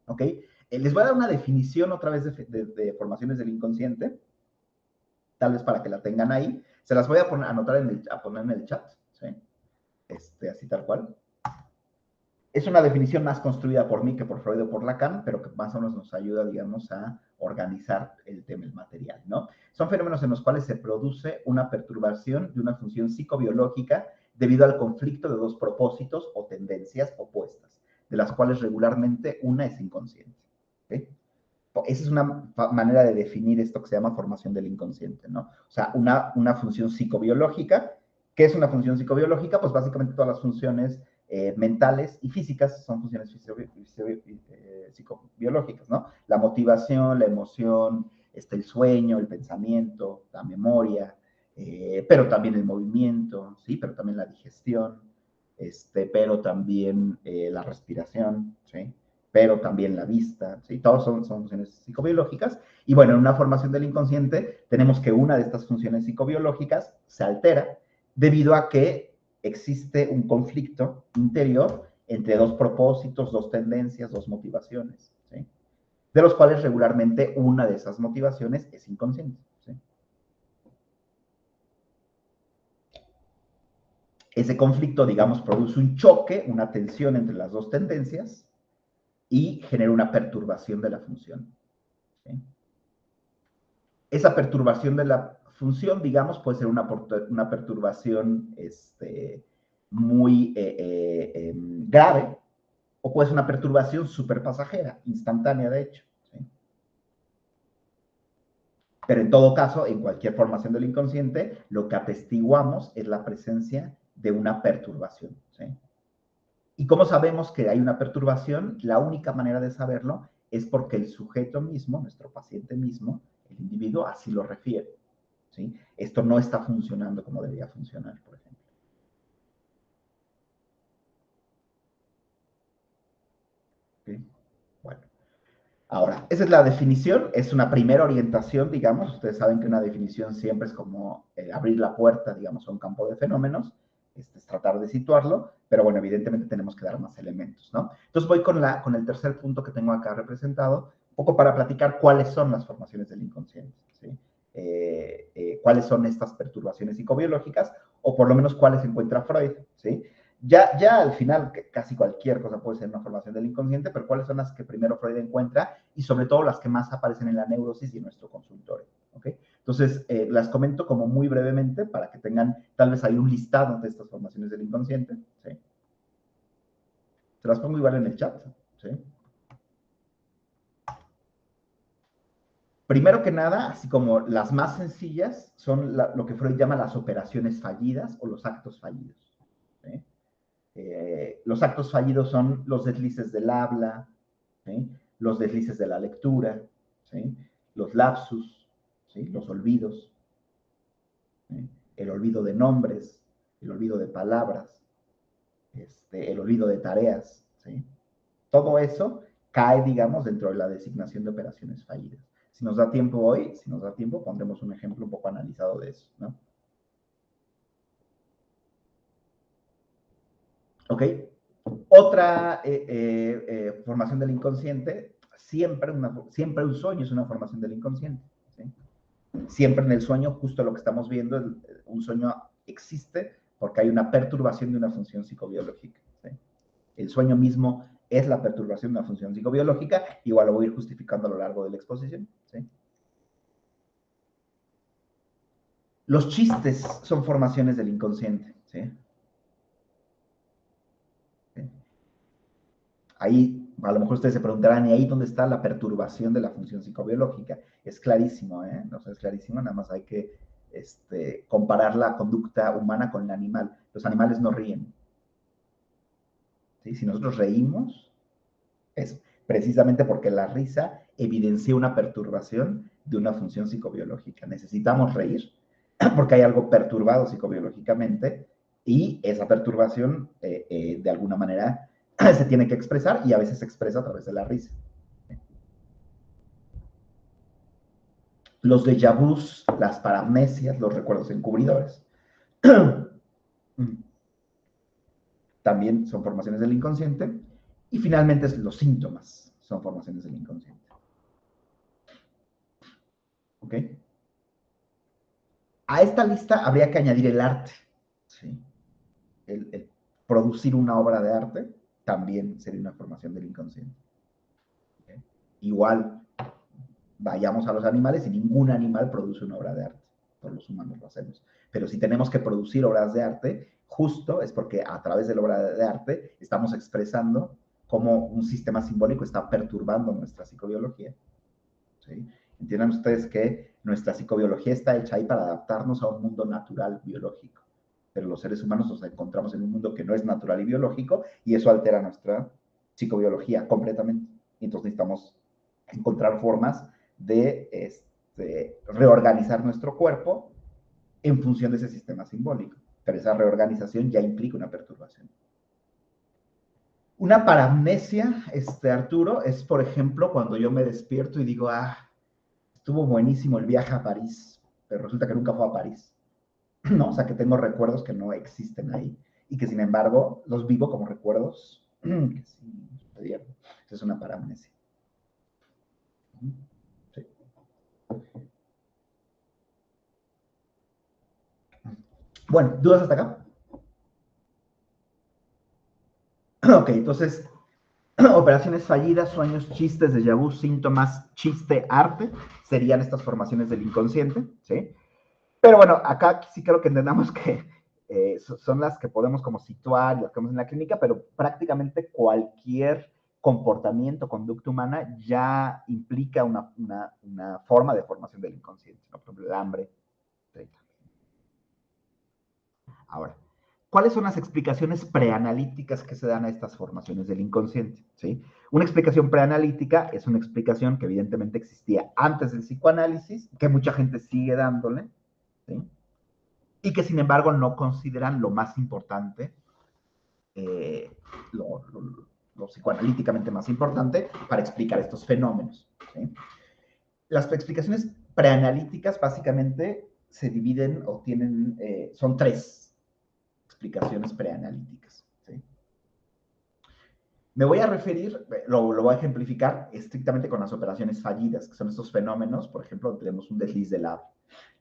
¿Ok? Les voy a dar una definición otra vez de formaciones del inconsciente, tal vez para que la tengan ahí. Se las voy a poner, a poner en el chat, ¿sí? Así tal cual. Es una definición más construida por mí que por Freud o por Lacan, pero que más o menos nos ayuda, digamos, a organizar el tema, el material, ¿no? Son fenómenos en los cuales se produce una perturbación de una función psicobiológica debido al conflicto de dos propósitos o tendencias opuestas, de las cuales regularmente una es inconsciente. ¿Okay? Esa es una manera de definir esto que se llama formación del inconsciente, ¿no? O sea, una función psicobiológica. ¿Qué es una función psicobiológica? Pues básicamente todas las funciones mentales y físicas son funciones psicobiológicas, ¿no? La motivación, la emoción, el sueño, el pensamiento, la memoria, pero también el movimiento, ¿sí? Pero también la digestión, pero también la respiración, ¿sí? Pero también la vista, ¿sí? Todos son funciones psicobiológicas. Y bueno, en una formación del inconsciente tenemos que una de estas funciones psicobiológicas se altera debido a que existe un conflicto interior entre dos propósitos, dos tendencias, dos motivaciones, ¿sí? De los cuales regularmente una de esas motivaciones es inconsciente, ¿sí? Ese conflicto, digamos, produce un choque, una tensión entre las dos tendencias y genera una perturbación de la función, ¿sí? Esa perturbación de la función, digamos, puede ser una perturbación muy grave, o puede ser una perturbación súper pasajera, instantánea de hecho, ¿sí? Pero en todo caso, en cualquier formación del inconsciente, lo que atestiguamos es la presencia de una perturbación, ¿sí? ¿Y cómo sabemos que hay una perturbación? La única manera de saberlo es porque el sujeto mismo, nuestro paciente mismo, el individuo, así lo refiere, ¿sí? Esto no está funcionando como debería funcionar, por ejemplo. ¿Sí? Bueno. Ahora, esa es la definición, es una primera orientación, digamos. Ustedes saben que una definición siempre es como abrir la puerta, digamos, a un campo de fenómenos, es tratar de situarlo, pero bueno, evidentemente tenemos que dar más elementos, ¿no? Entonces voy con el tercer punto que tengo acá representado, un poco para platicar cuáles son las formaciones del inconsciente, ¿sí? Cuáles son estas perturbaciones psicobiológicas, o por lo menos cuáles encuentra Freud, ¿sí? Ya al final, casi cualquier cosa puede ser una formación del inconsciente, pero cuáles son las que primero Freud encuentra y sobre todo las que más aparecen en la neurosis y en nuestro consultorio, ¿ok? Entonces, las comento como muy brevemente para que tengan tal vez ahí un listado de estas formaciones del inconsciente, ¿sí? Se las pongo igual en el chat, ¿sí? Primero que nada, así como las más sencillas, son lo que Freud llama las operaciones fallidas o los actos fallidos, ¿sí? Los actos fallidos son los deslices del habla, ¿sí? Los deslices de la lectura, ¿sí? Los lapsus, ¿sí? Los olvidos, ¿sí? El olvido de nombres, el olvido de palabras, el olvido de tareas, ¿sí? Todo eso cae, digamos, dentro de la designación de operaciones fallidas. Si nos da tiempo hoy, pondremos un ejemplo un poco analizado de eso, ¿no? ¿Ok? Otra formación del inconsciente, siempre un sueño es una formación del inconsciente, ¿sí? Siempre en el sueño, justo lo que estamos viendo, un sueño existe porque hay una perturbación de una función psicobiológica, ¿sí? El sueño mismo es la perturbación de una función psicobiológica, igual lo voy a ir justificando a lo largo de la exposición, ¿sí? Los chistes son formaciones del inconsciente, ¿sí? Ahí, a lo mejor ustedes se preguntarán, ¿y ahí dónde está la perturbación de la función psicobiológica? Es clarísimo, ¿eh? No sé, es clarísimo, nada más hay que comparar la conducta humana con el animal. Los animales no ríen, ¿sí? Si nosotros reímos, es precisamente porque la risa evidencia una perturbación de una función psicobiológica. Necesitamos reír porque hay algo perturbado psicobiológicamente y esa perturbación, de alguna manera, se tiene que expresar y a veces se expresa a través de la risa. Los déjà vus, las paramnesias, los recuerdos encubridores. También son formaciones del inconsciente. Y finalmente los síntomas son formaciones del inconsciente. ¿Ok? A esta lista habría que añadir el arte. ¿Sí? El producir una obra de arte también sería una formación del inconsciente. ¿Okay? Igual, vayamos a los animales y ningún animal produce una obra de arte. Todos los humanos lo hacemos. Pero si tenemos que producir obras de arte, justo es porque a través de la obra de arte estamos expresando cómo un sistema simbólico está perturbando nuestra psicobiología. ¿Sí? Entiendan ustedes que nuestra psicobiología está hecha ahí para adaptarnos a un mundo natural biológico. Pero los seres humanos nos encontramos en un mundo que no es natural y biológico, y eso altera nuestra psicobiología completamente. Entonces necesitamos encontrar formas de reorganizar nuestro cuerpo en función de ese sistema simbólico. Pero esa reorganización ya implica una perturbación. Una paramnesia, Arturo, es, por ejemplo, cuando yo me despierto y digo, estuvo buenísimo el viaje a París, pero resulta que nunca fue a París. ¿No? O sea, que tengo recuerdos que no existen ahí y que, sin embargo, los vivo como recuerdos que sí sucedieron. Esa es una paramnesia. Sí. Bueno, ¿dudas hasta acá? Ok, entonces, operaciones fallidas, sueños, chistes, déjà vu, síntomas, chiste, arte, serían estas formaciones del inconsciente, ¿sí? Pero bueno, acá sí creo que entendamos que son las que podemos como situar, las que vemos en la clínica, pero prácticamente cualquier comportamiento, conducta humana ya implica una forma de formación del inconsciente, ¿no? Por ejemplo, el hambre, etc. Ahora, ¿cuáles son las explicaciones preanalíticas que se dan a estas formaciones del inconsciente? ¿Sí? Una explicación preanalítica es una explicación que evidentemente existía antes del psicoanálisis, que mucha gente sigue dándole, ¿sí? Y que sin embargo no consideran lo más importante, lo psicoanalíticamente más importante para explicar estos fenómenos. ¿Sí? Las explicaciones preanalíticas básicamente se dividen o tienen, son tres explicaciones preanalíticas. ¿Sí? Me voy a referir, lo voy a ejemplificar estrictamente con las operaciones fallidas, que son estos fenómenos. Por ejemplo, tenemos un desliz de lado.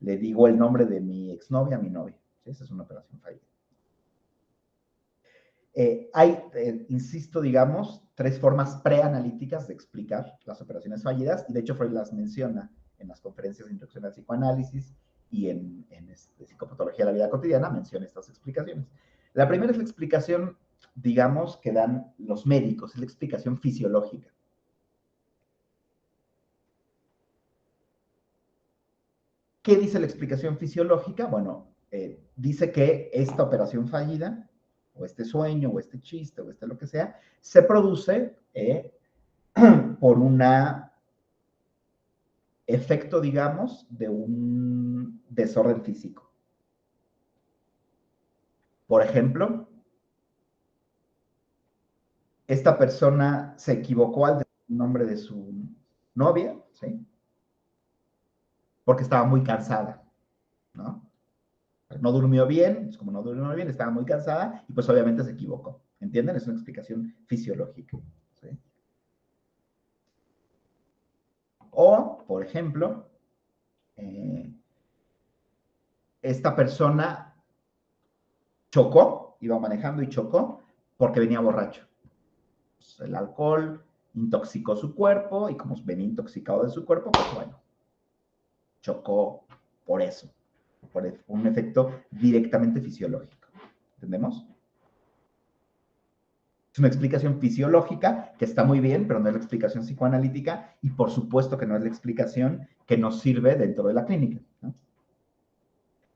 Le digo el nombre de mi exnovia a mi novia. ¿Sí? Esa es una operación fallida. Insisto, digamos, tres formas preanalíticas de explicar las operaciones fallidas, y de hecho Freud las menciona en las conferencias de introducción al psicoanálisis y en psicopatología de la vida cotidiana, menciona estas explicaciones. La primera es la explicación, digamos, que dan los médicos, es la explicación fisiológica. ¿Qué dice la explicación fisiológica? Bueno, dice que esta operación fallida, o este sueño, o este chiste, o lo que sea, se produce por un efecto, digamos, de un desorden físico. Por ejemplo, esta persona se equivocó al decir el nombre de su novia, ¿sí? Porque estaba muy cansada, ¿no? No durmió bien, pues como no durmió bien, estaba muy cansada y pues obviamente se equivocó. ¿Entienden? Es una explicación fisiológica. ¿Sí? O, por ejemplo, esta persona chocó, iba manejando y chocó porque venía borracho. Pues el alcohol intoxicó su cuerpo y como venía intoxicado de su cuerpo, pues bueno, chocó por eso, por un efecto directamente fisiológico. ¿Entendemos? Es una explicación fisiológica que está muy bien, pero no es la explicación psicoanalítica y por supuesto que no es la explicación que nos sirve dentro de la clínica, ¿no?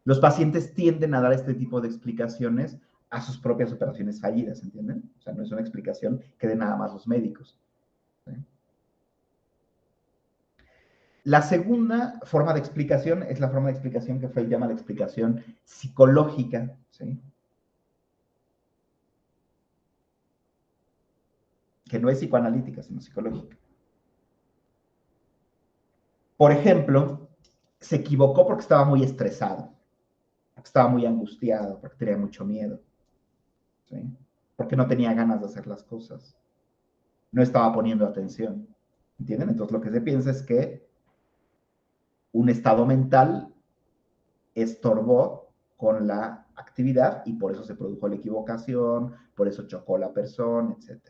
Los pacientes tienden a dar este tipo de explicaciones a sus propias operaciones fallidas, ¿entienden? O sea, no es una explicación que den nada más los médicos. ¿Sí? La segunda forma de explicación es la forma de explicación que Freud llama la explicación psicológica, ¿sí? Que no es psicoanalítica, sino psicológica. Por ejemplo, se equivocó porque estaba muy estresado. Estaba muy angustiado, porque tenía mucho miedo, ¿sí? Porque no tenía ganas de hacer las cosas. No estaba poniendo atención, ¿entienden? Entonces lo que se piensa es que un estado mental estorbó con la actividad y por eso se produjo la equivocación, por eso chocó la persona, etc.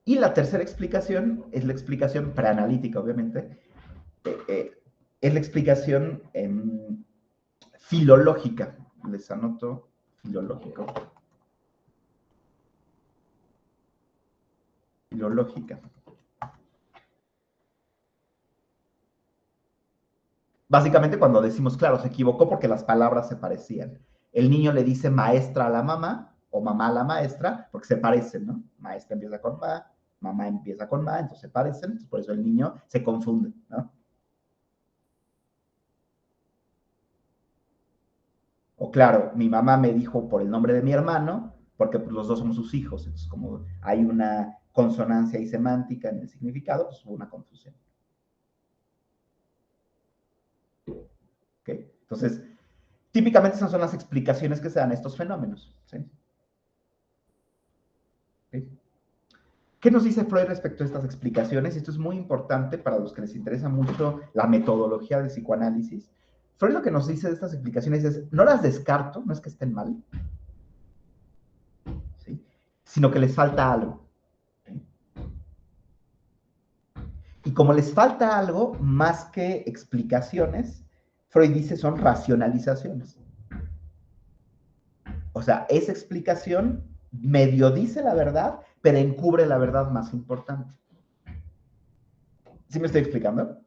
Y la tercera explicación es la explicación preanalítica, obviamente. Es la explicación filológica. Les anoto filológico. Filológica. Básicamente cuando decimos, claro, se equivocó porque las palabras se parecían. El niño le dice maestra a la mamá o mamá a la maestra porque se parecen, ¿no? Maestra empieza con ma, mamá empieza con ma, entonces se parecen, entonces por eso el niño se confunde, ¿no? O claro, mi mamá me dijo por el nombre de mi hermano, porque pues, los dos somos sus hijos, entonces como hay una consonancia y semántica en el significado, pues hubo una confusión. ¿Okay? Entonces, típicamente esas son las explicaciones que se dan a estos fenómenos, ¿sí? ¿Okay? ¿Qué nos dice Freud respecto a estas explicaciones? Esto es muy importante para los que les interesa mucho la metodología del psicoanálisis. Freud lo que nos dice de estas explicaciones es, no las descarto, no es que estén mal, ¿sí? Sino que les falta algo. ¿Sí? Y como les falta algo, más que explicaciones, Freud dice son racionalizaciones. O sea, esa explicación medio dice la verdad, pero encubre la verdad más importante. ¿Sí me estoy explicando?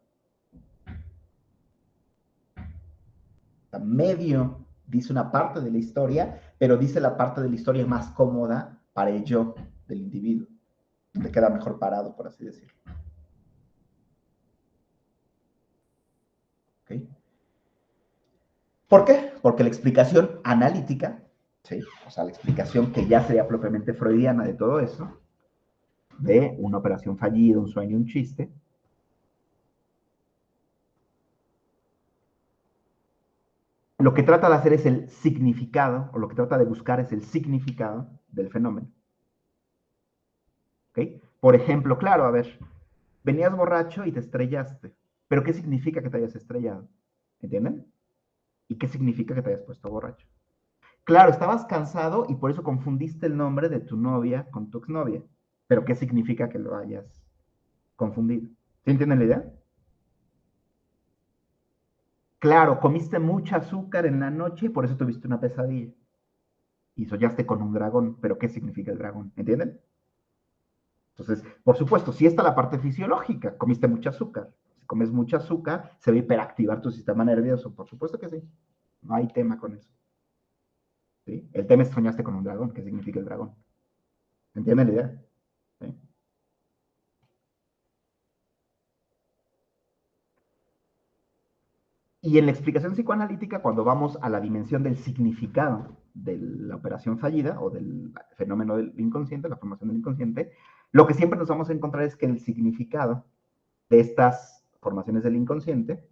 O sea, medio dice una parte de la historia, pero dice la parte de la historia más cómoda para el yo del individuo, donde queda mejor parado, por así decirlo. ¿Okay? ¿Por qué? Porque la explicación analítica, ¿sí? O sea, la explicación que ya sería propiamente freudiana de todo eso, de una operación fallida, un sueño, un chiste, lo que trata de hacer es el significado, o lo que trata de buscar es el significado del fenómeno. ¿Okay? Por ejemplo, claro, a ver, venías borracho y te estrellaste, pero ¿qué significa que te hayas estrellado? ¿Entienden? ¿Y qué significa que te hayas puesto borracho? Claro, estabas cansado y por eso confundiste el nombre de tu novia con tu exnovia, pero ¿qué significa que lo hayas confundido? ¿Sí entienden la idea? Claro, comiste mucho azúcar en la noche y por eso tuviste una pesadilla. Y soñaste con un dragón, pero ¿qué significa el dragón? ¿Entienden? Entonces, por supuesto, si está la parte fisiológica, comiste mucho azúcar. Si comes mucho azúcar, se va a hiperactivar tu sistema nervioso. Por supuesto que sí. No hay tema con eso. ¿Sí? El tema es soñaste con un dragón. ¿Qué significa el dragón? ¿Entienden la idea? ¿Sí? Y en la explicación psicoanalítica, cuando vamos a la dimensión del significado de la operación fallida o del fenómeno del inconsciente, la formación del inconsciente, lo que siempre nos vamos a encontrar es que el significado de estas formaciones del inconsciente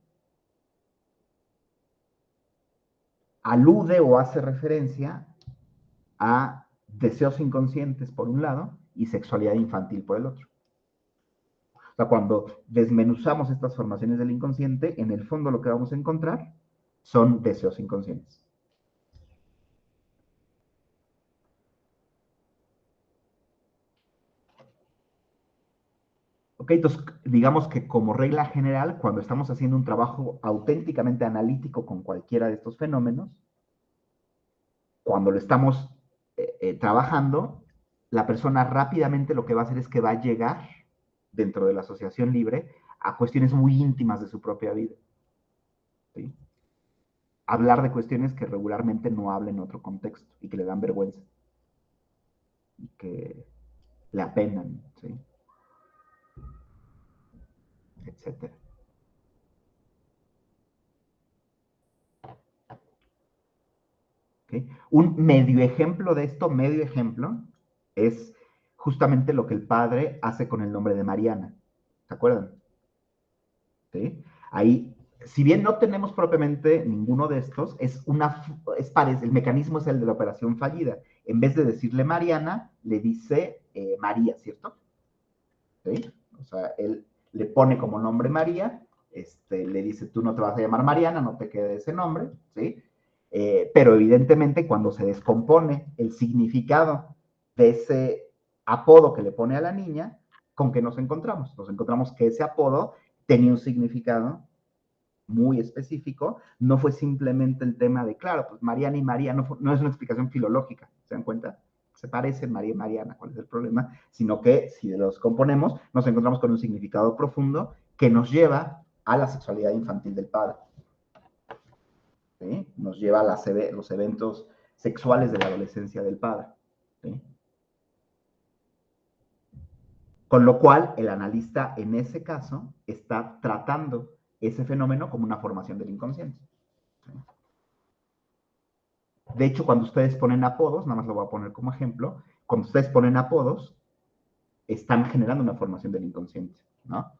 alude o hace referencia a deseos inconscientes por un lado y sexualidad infantil por el otro. O sea, cuando desmenuzamos estas formaciones del inconsciente, en el fondo lo que vamos a encontrar son deseos inconscientes. Ok, entonces digamos que como regla general, cuando estamos haciendo un trabajo auténticamente analítico con cualquiera de estos fenómenos, cuando lo estamos trabajando, la persona rápidamente lo que va a hacer es que va a llegar dentro de la asociación libre a cuestiones muy íntimas de su propia vida. ¿Sí? Hablar de cuestiones que regularmente no habla en otro contexto y que le dan vergüenza y que le apenan, ¿sí? Etcétera. ¿Okay? Un medio ejemplo de esto, es justamente lo que el padre hace con el nombre de Mariana. ¿Se acuerdan? ¿Sí? Ahí, si bien no tenemos propiamente ninguno de estos, el mecanismo es el de la operación fallida. En vez de decirle Mariana, le dice María, ¿cierto? ¿Sí? O sea, él le pone como nombre María, le dice, tú no te vas a llamar Mariana, no te quede ese nombre, ¿sí? Pero evidentemente cuando se descompone el significado de ese apodo que le pone a la niña, ¿con qué nos encontramos? Nos encontramos que ese apodo tenía un significado muy específico, no fue simplemente el tema de, claro, pues Mariana y María, no es una explicación filológica, ¿se dan cuenta? Se parecen María y Mariana, ¿cuál es el problema? Sino que si los componemos, nos encontramos con un significado profundo que nos lleva a la sexualidad infantil del padre. ¿Sí? Nos lleva a los eventos sexuales de la adolescencia del padre. ¿Sí? Con lo cual, el analista en ese caso está tratando ese fenómeno como una formación del inconsciente. ¿Sí? De hecho, cuando ustedes ponen apodos, nada más lo voy a poner como ejemplo, cuando ustedes ponen apodos, están generando una formación del inconsciente, ¿no?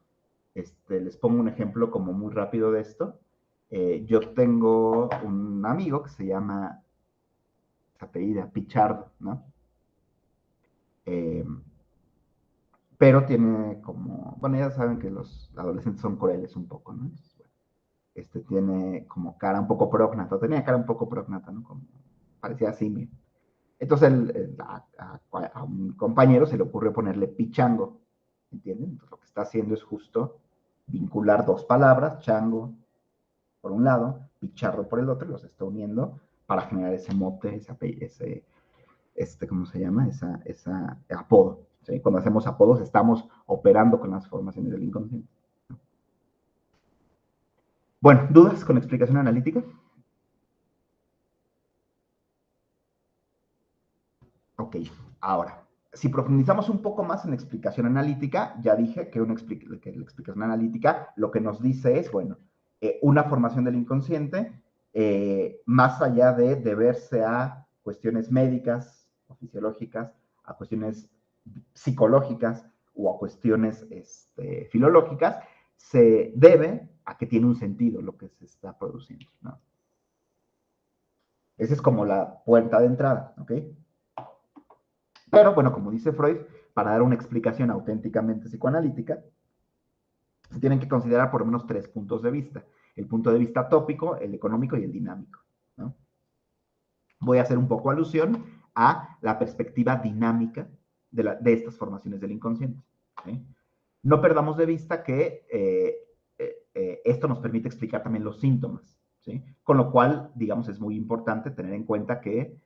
Les pongo un ejemplo como muy rápido de esto. Yo tengo un amigo que se llama, se apellida Pichardo, ¿no? Pero tiene como, bueno, ya saben que los adolescentes son crueles un poco, ¿no? Tiene como cara un poco prógnata, tenía cara un poco prógnata, ¿no? Como, parecía simio. Entonces a un compañero se le ocurrió ponerle pichango, ¿entienden? Entonces lo que está haciendo es justo vincular dos palabras, chango por un lado, pichardo por el otro, y los está uniendo para generar ese mote, ¿cómo se llama? Esa apodo. ¿Sí? Cuando hacemos apodos estamos operando con las formaciones del inconsciente. Bueno, ¿dudas con explicación analítica? Ok, ahora, si profundizamos un poco más en la explicación analítica, ya dije que la explicación analítica lo que nos dice es, bueno, una formación del inconsciente, más allá de deberse a cuestiones médicas o fisiológicas, a cuestiones psicológicas o a cuestiones filológicas, se debe a que tiene un sentido lo que se está produciendo, ¿no? Esa es como la puerta de entrada, ¿ok? Pero, bueno, como dice Freud, para dar una explicación auténticamente psicoanalítica, se tienen que considerar por lo menos 3 puntos de vista. El punto de vista tópico, el económico y el dinámico, ¿no? Voy a hacer un poco alusión a la perspectiva dinámica de estas formaciones del inconsciente. ¿Sí? No perdamos de vista que esto nos permite explicar también los síntomas, ¿sí? Con lo cual, digamos, es muy importante tener en cuenta que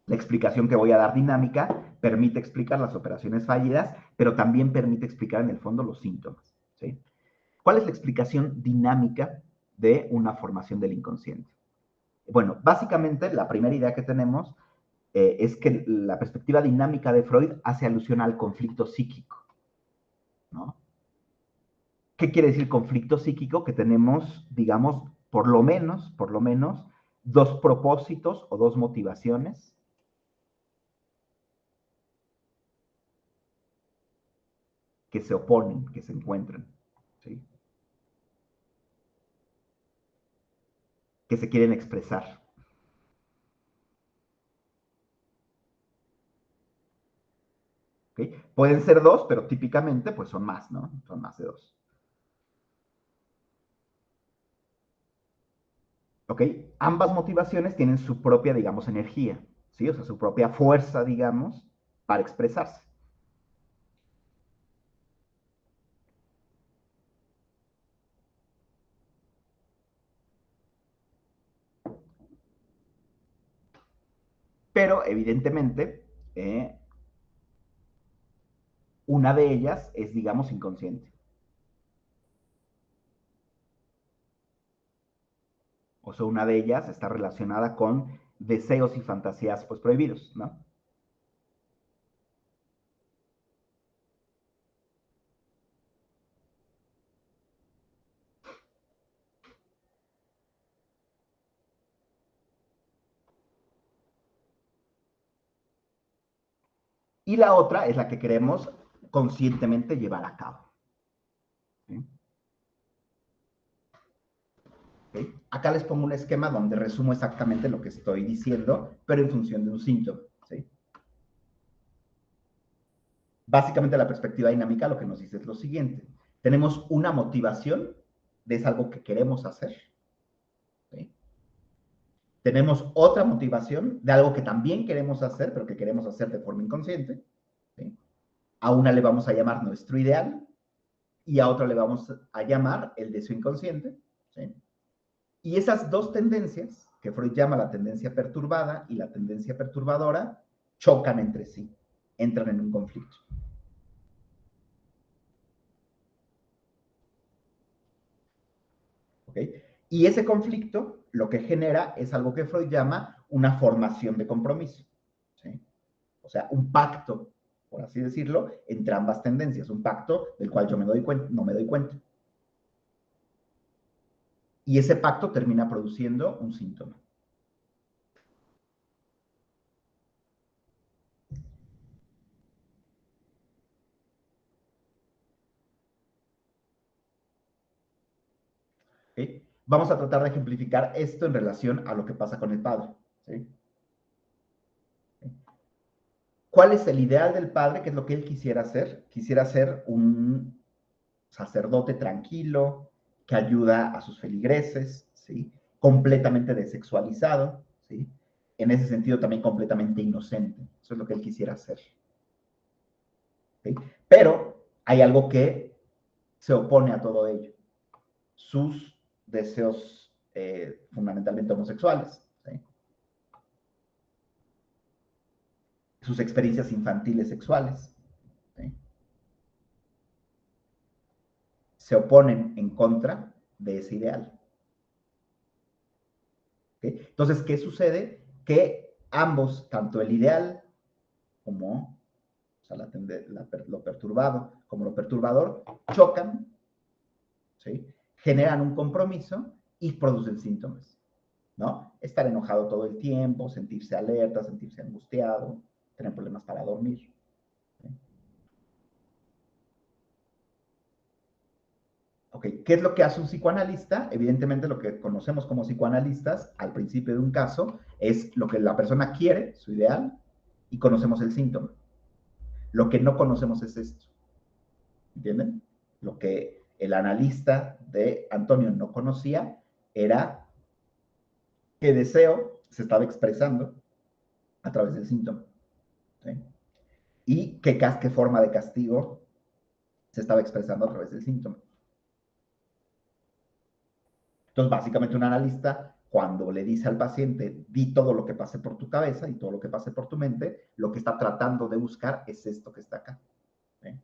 la explicación que voy a dar dinámica permite explicar las operaciones fallidas, pero también permite explicar en el fondo los síntomas, ¿sí? ¿Cuál es la explicación dinámica de una formación del inconsciente? Bueno, básicamente la primera idea que tenemos es que la perspectiva dinámica de Freud hace alusión al conflicto psíquico, ¿no? ¿Qué quiere decir conflicto psíquico? Que tenemos, digamos, por lo menos, dos propósitos o dos motivaciones que se oponen, que se encuentran, ¿sí? Que se quieren expresar. ¿Okay? Pueden ser dos, pero típicamente pues son más, ¿no? Son más de dos. ¿Ok? Ambas motivaciones tienen su propia, digamos, energía, ¿sí? O sea, su propia fuerza, digamos, para expresarse. Pero, evidentemente, una de ellas es, digamos, inconsciente. O sea, una de ellas está relacionada con deseos y fantasías pues prohibidos, ¿no? y la otra es la que queremos conscientemente llevar a cabo. ¿Sí? ¿Okay? Acá les pongo un esquema donde resumo exactamente lo que estoy diciendo, pero en función de un síntoma. ¿Sí? Básicamente la perspectiva dinámica lo que nos dice es lo siguiente. Tenemos una motivación, es algo que queremos hacer. ¿Sí? Tenemos otra motivación de algo que también queremos hacer, pero que queremos hacer de forma inconsciente. ¿Sí? A una le vamos a llamar nuestro ideal y a otra le vamos a llamar el deseo inconsciente. ¿Sí? Y esas dos tendencias, que Freud llama la tendencia perturbada y la tendencia perturbadora, chocan entre sí, entran en un conflicto. ¿Okay? Y ese conflicto lo que genera es algo que Freud llama una formación de compromiso. ¿Sí? O sea, un pacto, por así decirlo, entre ambas tendencias, un pacto del cual yo no me doy cuenta. Y ese pacto termina produciendo un síntoma. ¿Sí? Vamos a tratar de ejemplificar esto en relación a lo que pasa con el padre. ¿Sí? ¿Cuál es el ideal del padre? ¿Qué es lo que él quisiera hacer? Quisiera ser un sacerdote tranquilo, que ayuda a sus feligreses, ¿sí? Completamente desexualizado, ¿sí? En ese sentido también completamente inocente. Eso es lo que él quisiera hacer. ¿Sí? Pero hay algo que se opone a todo ello. Sus deseos fundamentalmente homosexuales. ¿Sí? Sus experiencias infantiles sexuales. ¿Sí? Se oponen en contra de ese ideal. ¿Sí? Entonces, ¿qué sucede? Que ambos, tanto el ideal como o sea, lo perturbado como lo perturbador, chocan, ¿sí? Generan un compromiso y producen síntomas, ¿no? Estar enojado todo el tiempo, sentirse alerta, sentirse angustiado, tener problemas para dormir. ¿Sí? Ok, ¿qué es lo que hace un psicoanalista? Evidentemente lo que conocemos como psicoanalistas al principio de un caso es lo que la persona quiere, su ideal, y conocemos el síntoma. Lo que no conocemos es esto. ¿Entienden? Lo que el analista de Antonio no conocía era qué deseo se estaba expresando a través del síntoma. ¿Sí? Y qué forma de castigo se estaba expresando a través del síntoma. Entonces, básicamente un analista, cuando le dice al paciente, di todo lo que pase por tu cabeza y todo lo que pase por tu mente, lo que está tratando de buscar es esto que está acá. ¿Sí?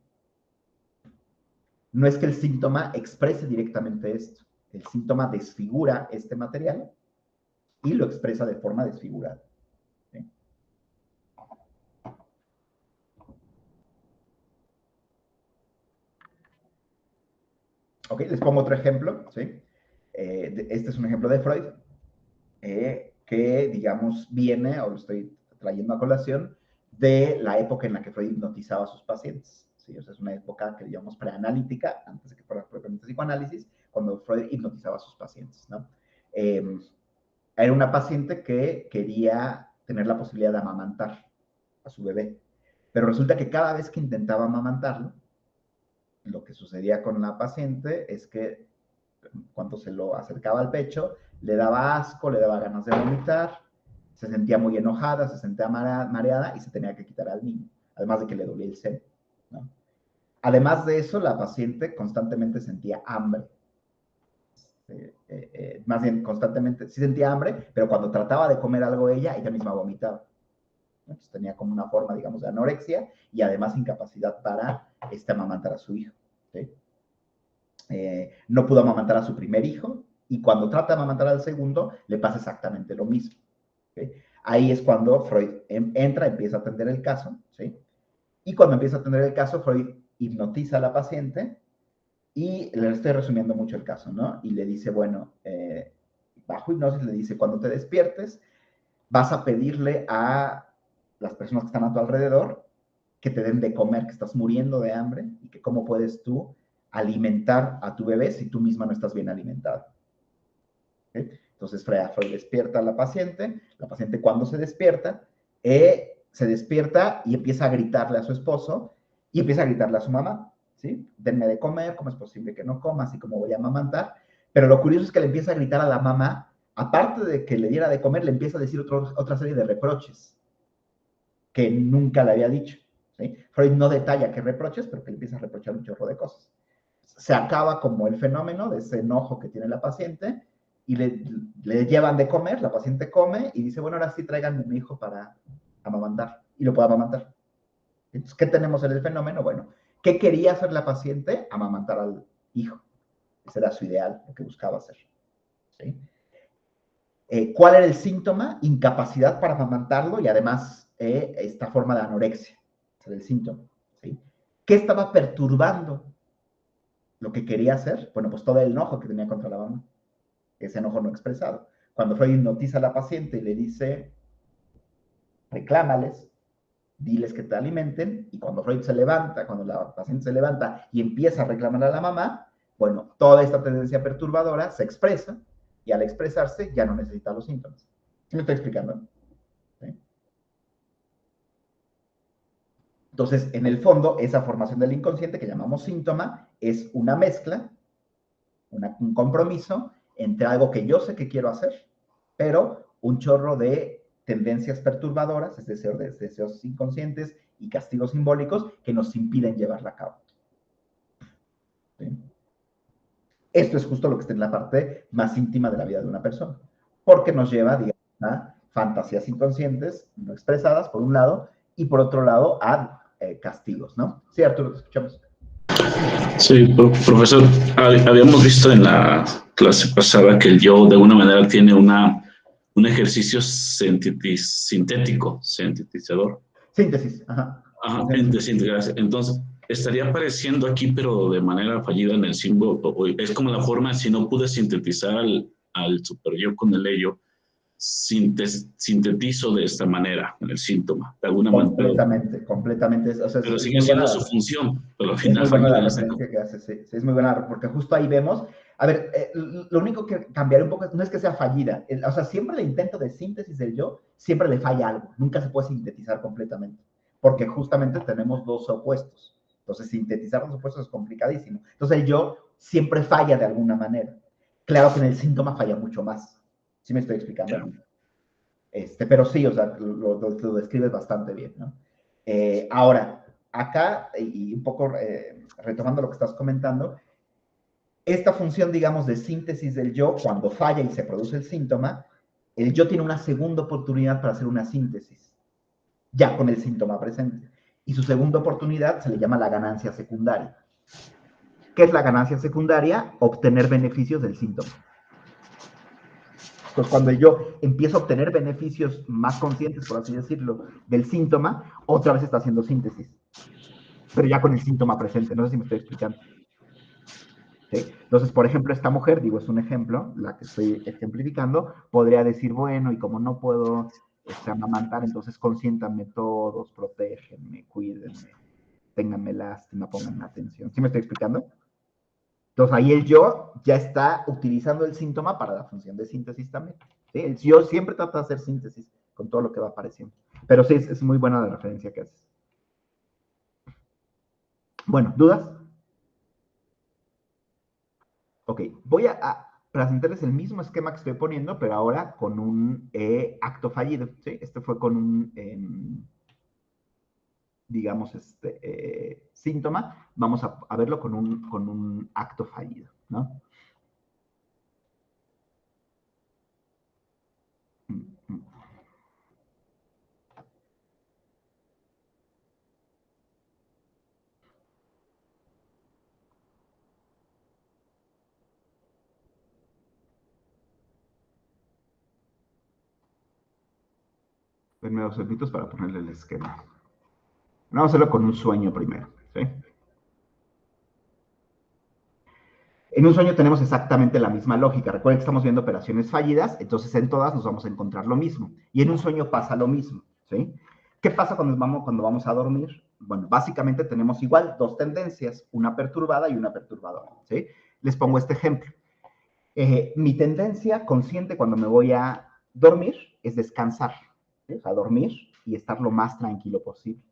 No es que el síntoma exprese directamente esto. El síntoma desfigura este material y lo expresa de forma desfigurada. ¿Sí? Ok, les pongo otro ejemplo. ¿Sí? Este es un ejemplo de Freud, que, digamos, viene, o lo estoy trayendo a colación, de la época en la que Freud hipnotizaba a sus pacientes. ¿Sí? O sea, es una época que, digamos, preanalítica, antes de que fuera propiamente psicoanálisis, cuando Freud hipnotizaba a sus pacientes, ¿no? Era una paciente que quería tener la posibilidad de amamantar a su bebé, pero resulta que cada vez que intentaba amamantarlo, lo que sucedía con la paciente es que cuando se lo acercaba al pecho, le daba asco, le daba ganas de vomitar, se sentía muy enojada, se sentía mareada y se tenía que quitar al niño, además de que le dolía el seno, ¿no? Además de eso, la paciente constantemente sentía hambre. Más bien, constantemente, sí sentía hambre, pero cuando trataba de comer algo ella misma vomitaba. Entonces tenía como una forma, digamos, de anorexia y además incapacidad para amamantar a su hijo. ¿Sí? No pudo amamantar a su primer hijo y cuando trata de amamantar al segundo, le pasa exactamente lo mismo. ¿Sí? Ahí es cuando Freud entra, empieza a atender el caso, ¿sí? Y cuando empieza a atender el caso, Freud hipnotiza a la paciente y le estoy resumiendo mucho el caso, ¿no? Y le dice, bueno, bajo hipnosis le dice, cuando te despiertes, vas a pedirle a las personas que están a tu alrededor que te den de comer, que estás muriendo de hambre, y que cómo puedes tú alimentar a tu bebé si tú misma no estás bien alimentada. ¿Okay? Entonces Freud despierta a la paciente cuando se despierta y empieza a gritarle a su esposo y empieza a gritarle a su mamá, ¿sí? Denme de comer, ¿cómo es posible que no coma? Así como voy a amamantar. Pero lo curioso es que le empieza a gritar a la mamá, aparte de que le diera de comer, le empieza a decir otra serie de reproches que nunca le había dicho, ¿sí? Freud no detalla qué reproches, pero que le empieza a reprochar un chorro de cosas. Se acaba como el fenómeno de ese enojo que tiene la paciente y le llevan de comer, la paciente come y dice, bueno, ahora sí tráiganme a mi hijo para amamantar, y lo puede amamantar. Entonces, ¿qué tenemos en el fenómeno? Bueno, ¿qué quería hacer la paciente? Amamantar al hijo. Ese era su ideal, lo que buscaba hacer. ¿Sí? ¿Cuál era el síntoma? Incapacidad para amamantarlo y además esta forma de anorexia. Ese era el síntoma. ¿Sí? ¿Qué estaba perturbando lo que quería hacer? Bueno, pues todo el enojo que tenía contra la mamá. Ese enojo no expresado. Cuando Freud hipnotiza a la paciente y le dice, reclámales, diles que te alimenten, y cuando Freud se levanta, cuando la paciente se levanta y empieza a reclamar a la mamá, bueno, toda esta tendencia perturbadora se expresa, y al expresarse ya no necesita los síntomas. ¿Sí me estoy explicando? ¿Sí? Entonces, en el fondo, esa formación del inconsciente que llamamos síntoma es una mezcla, un compromiso entre algo que yo sé que quiero hacer, pero un chorro de tendencias perturbadoras, es decir, de deseos inconscientes y castigos simbólicos que nos impiden llevarla a cabo. ¿Sí? Esto es justo lo que está en la parte más íntima de la vida de una persona, porque nos lleva, digamos, a fantasías inconscientes no expresadas, por un lado, y por otro lado, a castigos, ¿no? Sí, Arturo, te escuchamos. Sí, profesor, habíamos visto en la clase pasada que el yo de alguna manera tiene un ejercicio sintético, sintetizador. Síntesis, ajá. Ajá, entonces, estaría apareciendo aquí, pero de manera fallida en el símbolo. Es como la forma, si no pude sintetizar al superyo con el ello, sintetizo de esta manera en el síntoma, de alguna manera. Completamente. O sea, pero sigue siendo su función, pero al final es muy buena la referencia que hace, sí, es muy buena, porque justo ahí vemos, a ver, lo único que cambiaría un poco no es que sea fallida, o sea, siempre el intento de síntesis del yo, siempre le falla algo, nunca se puede sintetizar completamente, porque justamente tenemos dos opuestos, entonces sintetizar los opuestos es complicadísimo, entonces el yo siempre falla de alguna manera, claro que en el síntoma falla mucho más. ¿Sí me estoy explicando? Claro. Pero sí, o sea, lo describes bastante bien, ¿no? Ahora, acá, y un poco retomando lo que estás comentando, esta función, digamos, de síntesis del yo, cuando falla y se produce el síntoma, el yo tiene una segunda oportunidad para hacer una síntesis, ya con el síntoma presente. Y su segunda oportunidad se le llama la ganancia secundaria. ¿Qué es la ganancia secundaria? Obtener beneficios del síntoma. Entonces, cuando yo empiezo a obtener beneficios más conscientes, por así decirlo, del síntoma, otra vez está haciendo síntesis. Pero ya con el síntoma presente. No sé si me estoy explicando. ¿Sí? Entonces, por ejemplo, esta mujer, digo, es un ejemplo, la que estoy ejemplificando, podría decir, bueno, y como no puedo amamantar, entonces consiéntanme todos, protégenme, cuídenme, ténganme lástima, pónganme atención. ¿Sí me estoy explicando? Entonces, ahí el yo ya está utilizando el síntoma para la función de síntesis también. ¿Sí? El yo siempre trata de hacer síntesis con todo lo que va apareciendo. Pero sí, es muy buena la referencia que haces. Bueno, ¿dudas? Ok, voy a presentarles el mismo esquema que estoy poniendo, pero ahora con un acto fallido. ¿Sí? Este fue con un, digamos, síntoma. Vamos a verlo con un acto fallido, ¿no? Denme 2 segunditos para ponerle el esquema. Vamos a hacerlo con un sueño primero, ¿sí? En un sueño tenemos exactamente la misma lógica. Recuerden que estamos viendo operaciones fallidas, entonces en todas nos vamos a encontrar lo mismo. Y en un sueño pasa lo mismo, ¿sí? ¿Qué pasa cuando vamos a dormir? Bueno, básicamente tenemos igual dos tendencias, una perturbada y una perturbadora, ¿sí? Les pongo este ejemplo. Mi tendencia consciente cuando me voy a dormir es descansar, ¿sí? O sea, dormir y estar lo más tranquilo posible,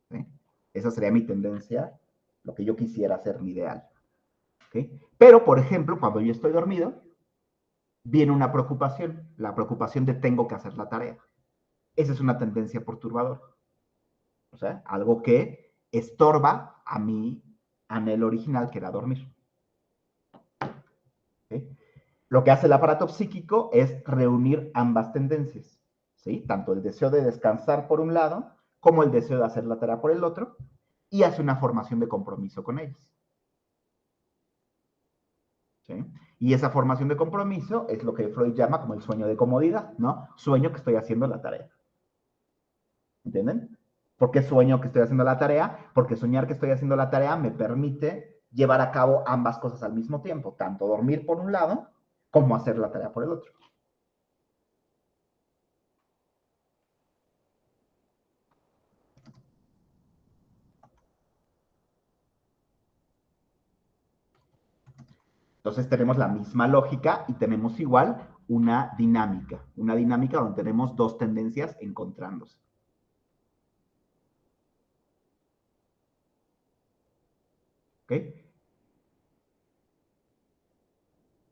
¿sí? Esa sería mi tendencia, lo que yo quisiera hacer, mi ideal, ¿sí? Pero, por ejemplo, cuando yo estoy dormido, viene una preocupación, la preocupación de tengo que hacer la tarea. Esa es una tendencia perturbadora. O sea, algo que estorba a mi anhelo original, que era dormir. ¿Sí? Lo que hace el aparato psíquico es reunir ambas tendencias, ¿sí? Tanto el deseo de descansar por un lado, como el deseo de hacer la tarea por el otro, y hace una formación de compromiso con ellas. ¿Sí? Y esa formación de compromiso es lo que Freud llama como el sueño de comodidad, ¿no? Sueño que estoy haciendo la tarea. ¿Entienden? ¿Por qué sueño que estoy haciendo la tarea? Porque soñar que estoy haciendo la tarea me permite llevar a cabo ambas cosas al mismo tiempo, tanto dormir por un lado, como hacer la tarea por el otro. Entonces tenemos la misma lógica y tenemos igual una dinámica donde tenemos dos tendencias encontrándose. ¿Ok?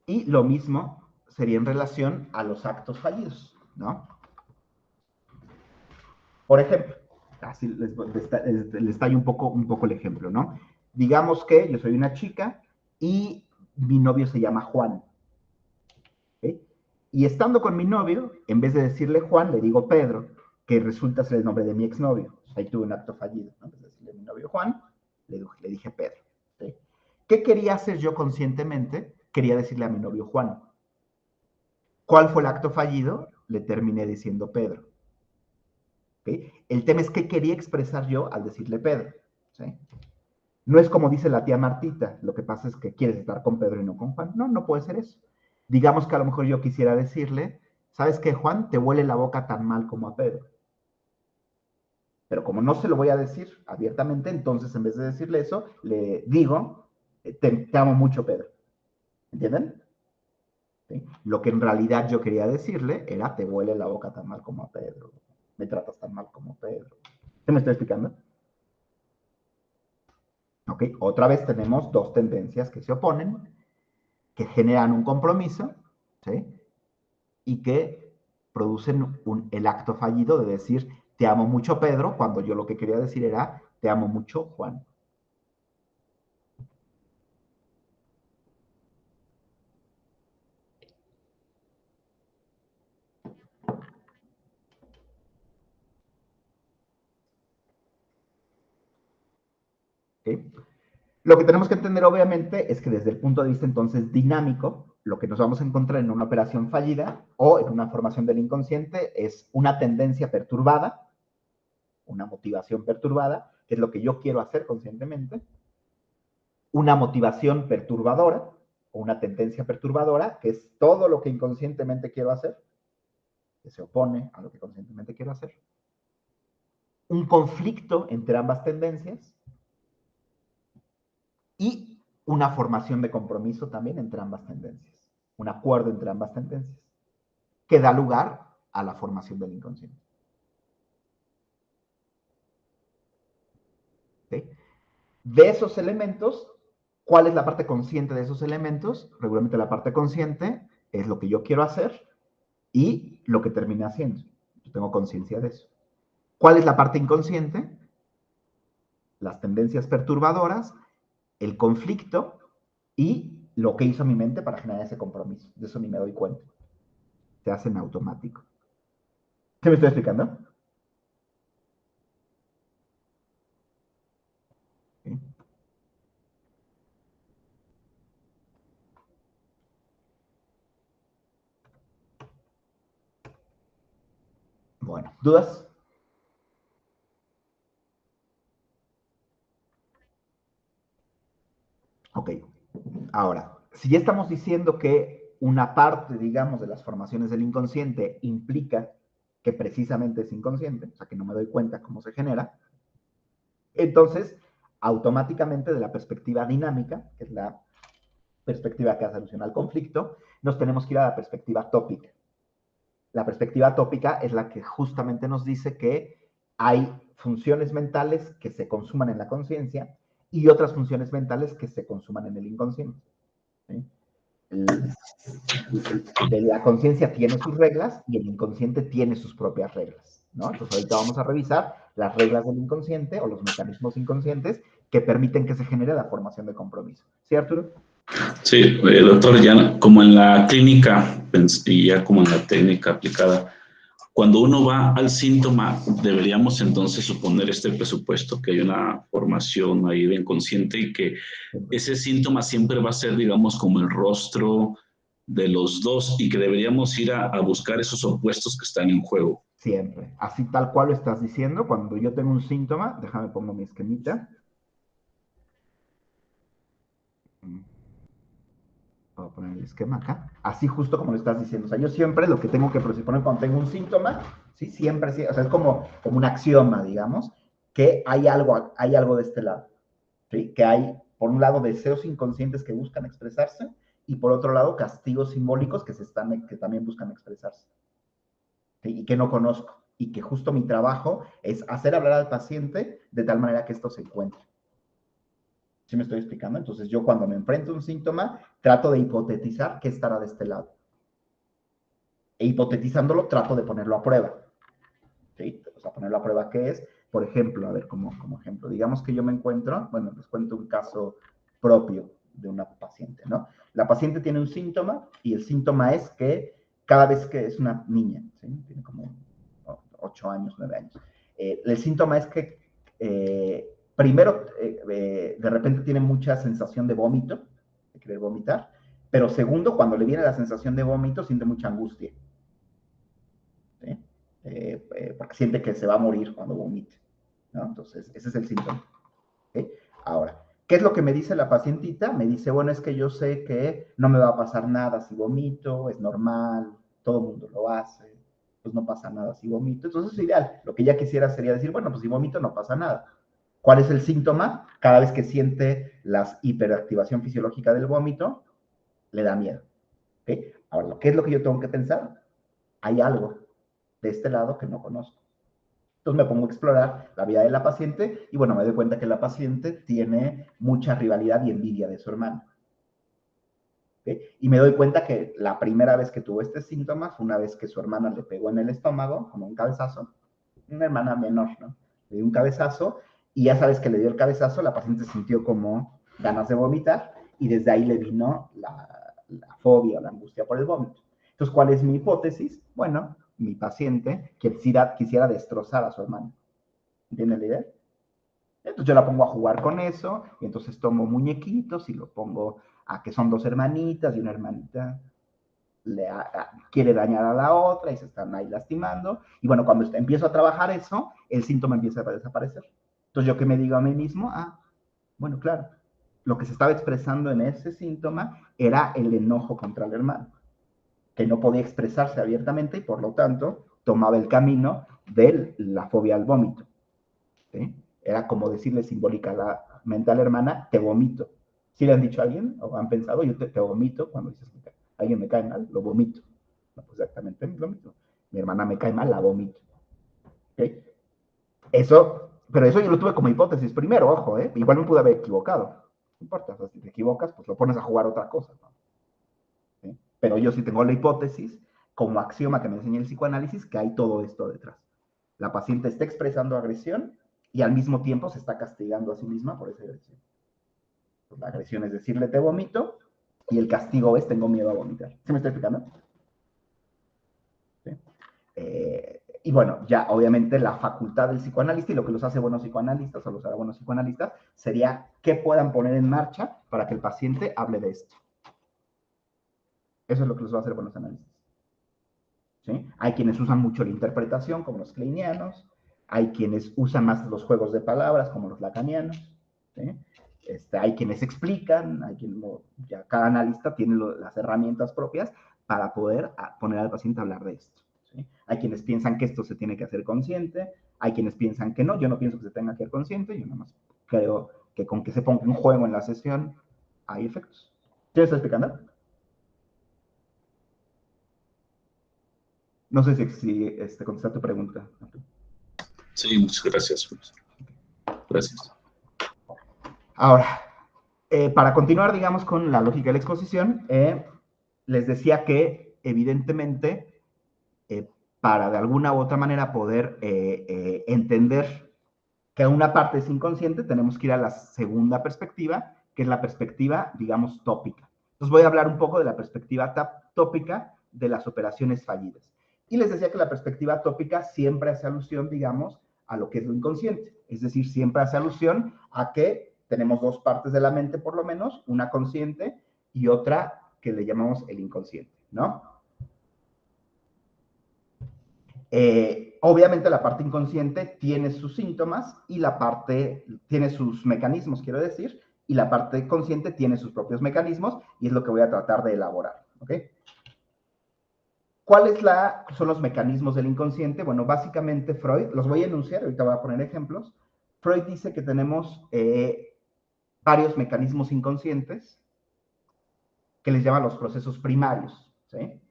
Y lo mismo sería en relación a los actos fallidos, ¿no? Por ejemplo, así les tallo un poco el ejemplo, ¿no? Digamos que yo soy una chica y mi novio se llama Juan. ¿Okay? Y estando con mi novio, en vez de decirle Juan, le digo Pedro, que resulta ser el nombre de mi exnovio. Ahí tuve un acto fallido, ¿no? En vez de decirle a mi novio Juan, le dije Pedro. ¿Okay? ¿Qué quería hacer yo conscientemente? Quería decirle a mi novio Juan. ¿Cuál fue el acto fallido? Le terminé diciendo Pedro. ¿Okay? El tema es qué quería expresar yo al decirle Pedro. ¿Sí? No es como dice la tía Martita, lo que pasa es que quieres estar con Pedro y no con Juan. No, no puede ser eso. Digamos que a lo mejor yo quisiera decirle, ¿sabes qué, Juan? Te huele la boca tan mal como a Pedro. Pero como no se lo voy a decir abiertamente, entonces en vez de decirle eso, le digo, te amo mucho, Pedro. ¿Entienden? ¿Sí? Lo que en realidad yo quería decirle era, te huele la boca tan mal como a Pedro. Me tratas tan mal como Pedro. ¿Se me está explicando? ¿Ok? Otra vez tenemos dos tendencias que se oponen, que generan un compromiso, ¿sí? Y que producen el acto fallido de decir, te amo mucho, Pedro, cuando yo lo que quería decir era, te amo mucho, Juan. ¿Okay? Lo que tenemos que entender, obviamente, es que desde el punto de vista entonces dinámico, lo que nos vamos a encontrar en una operación fallida o en una formación del inconsciente es una tendencia perturbada, una motivación perturbada, que es lo que yo quiero hacer conscientemente, una motivación perturbadora o una tendencia perturbadora, que es todo lo que inconscientemente quiero hacer, que se opone a lo que conscientemente quiero hacer, un conflicto entre ambas tendencias y una formación de compromiso también entre ambas tendencias, un acuerdo entre ambas tendencias, que da lugar a la formación del inconsciente. ¿Sí? De esos elementos, ¿cuál es la parte consciente de esos elementos? Regularmente la parte consciente es lo que yo quiero hacer y lo que termine haciendo. Yo tengo conciencia de eso. ¿Cuál es la parte inconsciente? Las tendencias perturbadoras, el conflicto y lo que hizo mi mente para generar ese compromiso. De eso ni me doy cuenta. Se hace en automático. ¿Se me estoy explicando? ¿Sí? Bueno, ¿dudas? Ok. Ahora, si ya estamos diciendo que una parte, digamos, de las formaciones del inconsciente implica que precisamente es inconsciente, o sea, que no me doy cuenta cómo se genera, entonces, automáticamente de la perspectiva dinámica, que es la perspectiva que hace alusión al conflicto, nos tenemos que ir a la perspectiva tópica. La perspectiva tópica es la que justamente nos dice que hay funciones mentales que se consuman en la conciencia y otras funciones mentales que se consuman en el inconsciente. ¿Sí? La conciencia tiene sus reglas y el inconsciente tiene sus propias reglas, ¿no? Entonces ahorita vamos a revisar las reglas del inconsciente o los mecanismos inconscientes que permiten que se genere la formación de compromiso. ¿Sí, Arturo? Sí, doctor, ya como en la clínica y ya como en la técnica aplicada, cuando uno va al síntoma, deberíamos entonces suponer este presupuesto, que hay una formación ahí de inconsciente y que ese síntoma siempre va a ser, digamos, como el rostro de los dos y que deberíamos ir a buscar esos opuestos que están en juego. Siempre. Así tal cual lo estás diciendo, cuando yo tengo un síntoma, déjame pongo mi esquemita. Voy a poner el esquema acá. Así justo como lo estás diciendo. O sea, yo siempre lo que tengo que presuponer cuando tengo un síntoma, ¿sí? Siempre, sí, o sea, es como un axioma, digamos, que hay algo de este lado. ¿Sí? Que hay, por un lado, deseos inconscientes que buscan expresarse y por otro lado, castigos simbólicos que también buscan expresarse. ¿Sí? Y que no conozco. Y que justo mi trabajo es hacer hablar al paciente de tal manera que esto se encuentre. ¿Sí me estoy explicando? Entonces yo cuando me enfrento a un síntoma, trato de hipotetizar qué estará de este lado. E hipotetizándolo, trato de ponerlo a prueba. ¿Sí? O sea, ponerlo a prueba, ¿qué es? Por ejemplo, a ver, como ejemplo, digamos que yo me encuentro, bueno, les cuento un caso propio de una paciente, ¿no? La paciente tiene un síntoma y el síntoma es que cada vez que es una niña, ¿sí? Tiene como 8 años, 9 años. El síntoma es que primero, de repente tiene mucha sensación de vómito, de querer vomitar, pero segundo, cuando le viene la sensación de vómito, siente mucha angustia. ¿Sí? Porque siente que se va a morir cuando vomite, ¿no? Entonces, ese es el síntoma. ¿Sí? Ahora, ¿qué es lo que me dice la pacientita? Me dice, bueno, es que yo sé que no me va a pasar nada si vomito, es normal, todo el mundo lo hace, pues no pasa nada si vomito. Entonces es ideal. Lo que ella quisiera sería decir, bueno, pues si vomito no pasa nada. ¿Cuál es el síntoma? Cada vez que siente la hiperactivación fisiológica del vómito, le da miedo. ¿Okay? Ahora, ¿qué es lo que yo tengo que pensar? Hay algo de este lado que no conozco. Entonces me pongo a explorar la vida de la paciente y bueno, me doy cuenta que la paciente tiene mucha rivalidad y envidia de su hermano. ¿Okay? Y me doy cuenta que la primera vez que tuvo este síntoma fue una vez que su hermana le pegó en el estómago, como un cabezazo, una hermana menor, ¿no? Le dio un cabezazo y ya sabes que le dio el cabezazo, la paciente sintió como ganas de vomitar y desde ahí le vino la fobia, la angustia por el vómito. Entonces, ¿cuál es mi hipótesis? Bueno, mi paciente quisiera destrozar a su hermano. ¿Entienden la idea? Entonces yo la pongo a jugar con eso y entonces tomo muñequitos y lo pongo a que son dos hermanitas y una hermanita quiere dañar a la otra y se están ahí lastimando. Y bueno, cuando empiezo a trabajar eso, el síntoma empieza a desaparecer. Entonces yo que me digo a mí mismo, bueno, claro, lo que se estaba expresando en ese síntoma era el enojo contra el hermano, que no podía expresarse abiertamente y por lo tanto tomaba el camino de la fobia al vómito. ¿Sí? Era como decirle simbólicamente a la hermana, te vomito. ¿Sí le han dicho a alguien o han pensado, yo te vomito cuando dices que alguien me cae mal, lo vomito? No, pues exactamente lo mismo. Mi hermana me cae mal, la vomito. ¿Okay? Pero eso yo lo tuve como hipótesis primero, ojo, igual me pude haber equivocado. No importa, o sea, si te equivocas, pues lo pones a jugar otra cosa, ¿no? ¿Sí? Pero yo sí tengo la hipótesis como axioma que me enseña el psicoanálisis que hay todo esto detrás. La paciente está expresando agresión y al mismo tiempo se está castigando a sí misma por esa agresión. Pues la agresión es decirle te vomito y el castigo es tengo miedo a vomitar. ¿Sí me estoy explicando? ¿Sí? Y bueno, ya obviamente la facultad del psicoanalista y lo que los hace buenos psicoanalistas o los hará buenos psicoanalistas sería qué puedan poner en marcha para que el paciente hable de esto. Eso es lo que los va a hacer buenos analistas. ¿Sí? Hay quienes usan mucho la interpretación, como los kleinianos. Hay quienes usan más los juegos de palabras, como los lacanianos. ¿Sí? Hay quienes explican, ya cada analista tiene las herramientas propias para poder poner al paciente a hablar de esto. ¿sí? Hay quienes piensan que esto se tiene que hacer consciente, hay quienes piensan que no, yo no pienso que se tenga que hacer consciente, yo nada más creo que con que se ponga un juego en la sesión hay efectos. ¿Quién está explicando? No sé si contesta tu pregunta. Sí, muchas gracias, profesor. Gracias. Ahora, para continuar, digamos, con la lógica de la exposición, les decía que, evidentemente, para de alguna u otra manera poder entender que una parte es inconsciente, tenemos que ir a la segunda perspectiva, que es la perspectiva, digamos, tópica. Entonces voy a hablar un poco de la perspectiva tópica de las operaciones fallidas. Y les decía que la perspectiva tópica siempre hace alusión, digamos, a lo que es lo inconsciente. Es decir, siempre hace alusión a que tenemos dos partes de la mente, por lo menos, una consciente y otra que le llamamos el inconsciente, ¿no? Obviamente la parte inconsciente tiene sus síntomas y la parte, tiene sus mecanismos, quiero decir, y la parte consciente tiene sus propios mecanismos y es lo que voy a tratar de elaborar, ¿ok? ¿Cuáles son los mecanismos del inconsciente? Bueno, básicamente Freud, los voy a enunciar, ahorita voy a poner ejemplos. Freud dice que tenemos varios mecanismos inconscientes que les llaman los procesos primarios, ¿sí?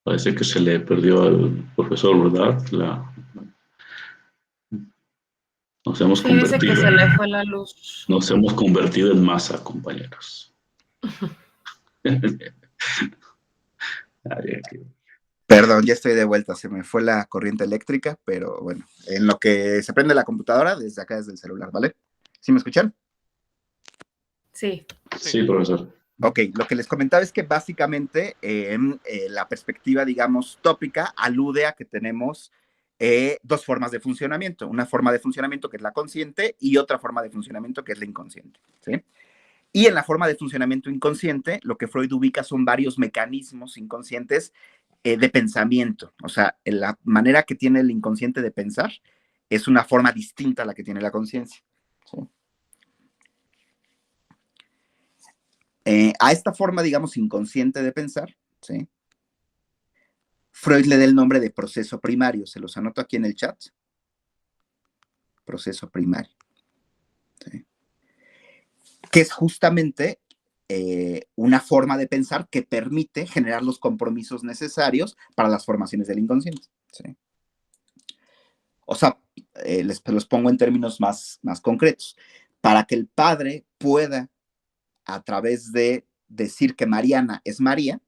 Parece que se le perdió al profesor, ¿verdad? Nos hemos Sí, dice que convertido. se le fue la luz. Nos hemos convertido en masa, compañeros. Perdón, ya estoy de vuelta, se me fue la corriente eléctrica, pero bueno, en lo que se prende la computadora, desde acá, desde el celular, ¿vale? ¿Sí me escuchan? Sí. Sí, profesor. Ok, lo que les comentaba es que básicamente la perspectiva, digamos, tópica alude a que tenemos dos formas de funcionamiento. Una forma de funcionamiento que es la consciente y otra forma de funcionamiento que es la inconsciente, ¿sí? Y en la forma de funcionamiento inconsciente, lo que Freud ubica son varios mecanismos inconscientes de pensamiento. O sea, la manera que tiene el inconsciente de pensar es una forma distinta a la que tiene la conciencia, ¿sí? A esta forma, digamos, inconsciente de pensar, ¿sí? Freud le da el nombre de proceso primario. Se los anoto aquí en el chat. Proceso primario, ¿sí? Que es justamente una forma de pensar que permite generar los compromisos necesarios para las formaciones del inconsciente, ¿sí? O sea, los pongo en términos más concretos. Para que el padre pueda, a través de decir que Mariana es María,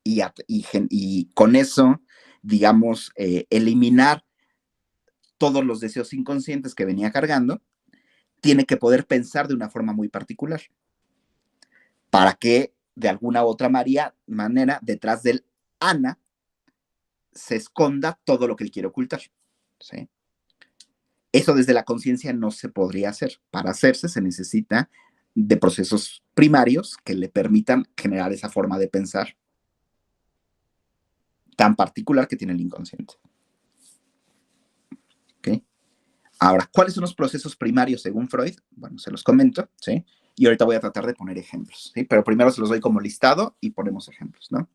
y con eso, digamos, eliminar todos los deseos inconscientes que venía cargando, tiene que poder pensar de una forma muy particular para que de alguna u otra manera detrás del Ana se esconda todo lo que él quiere ocultar, ¿sí? Eso desde la conciencia no se podría hacer. Para hacerse se necesita de procesos primarios que le permitan generar esa forma de pensar tan particular que tiene el inconsciente. ¿Okay? Ahora, ¿cuáles son los procesos primarios según Freud? Bueno, se los comento, ¿sí? Y ahorita voy a tratar de poner ejemplos, ¿sí? Pero primero se los doy como listado y ponemos ejemplos, ¿no?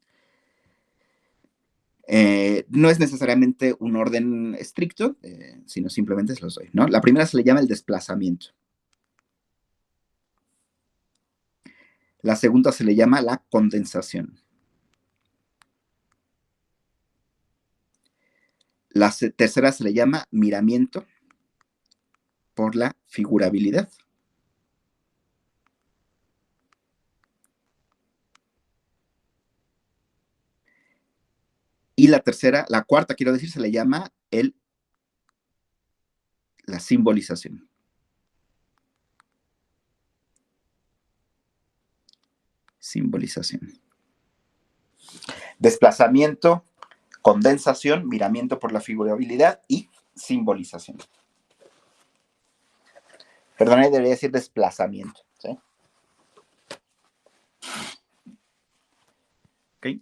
No es necesariamente un orden estricto, sino simplemente se los doy, ¿no? La primera se le llama el desplazamiento. La segunda se le llama la condensación. La tercera se le llama miramiento por la figurabilidad. Y la cuarta, quiero decir, se le llama la simbolización. Simbolización. Desplazamiento, condensación, miramiento por la figurabilidad y simbolización. Perdón, debería decir desplazamiento, ¿sí? ¿Okay?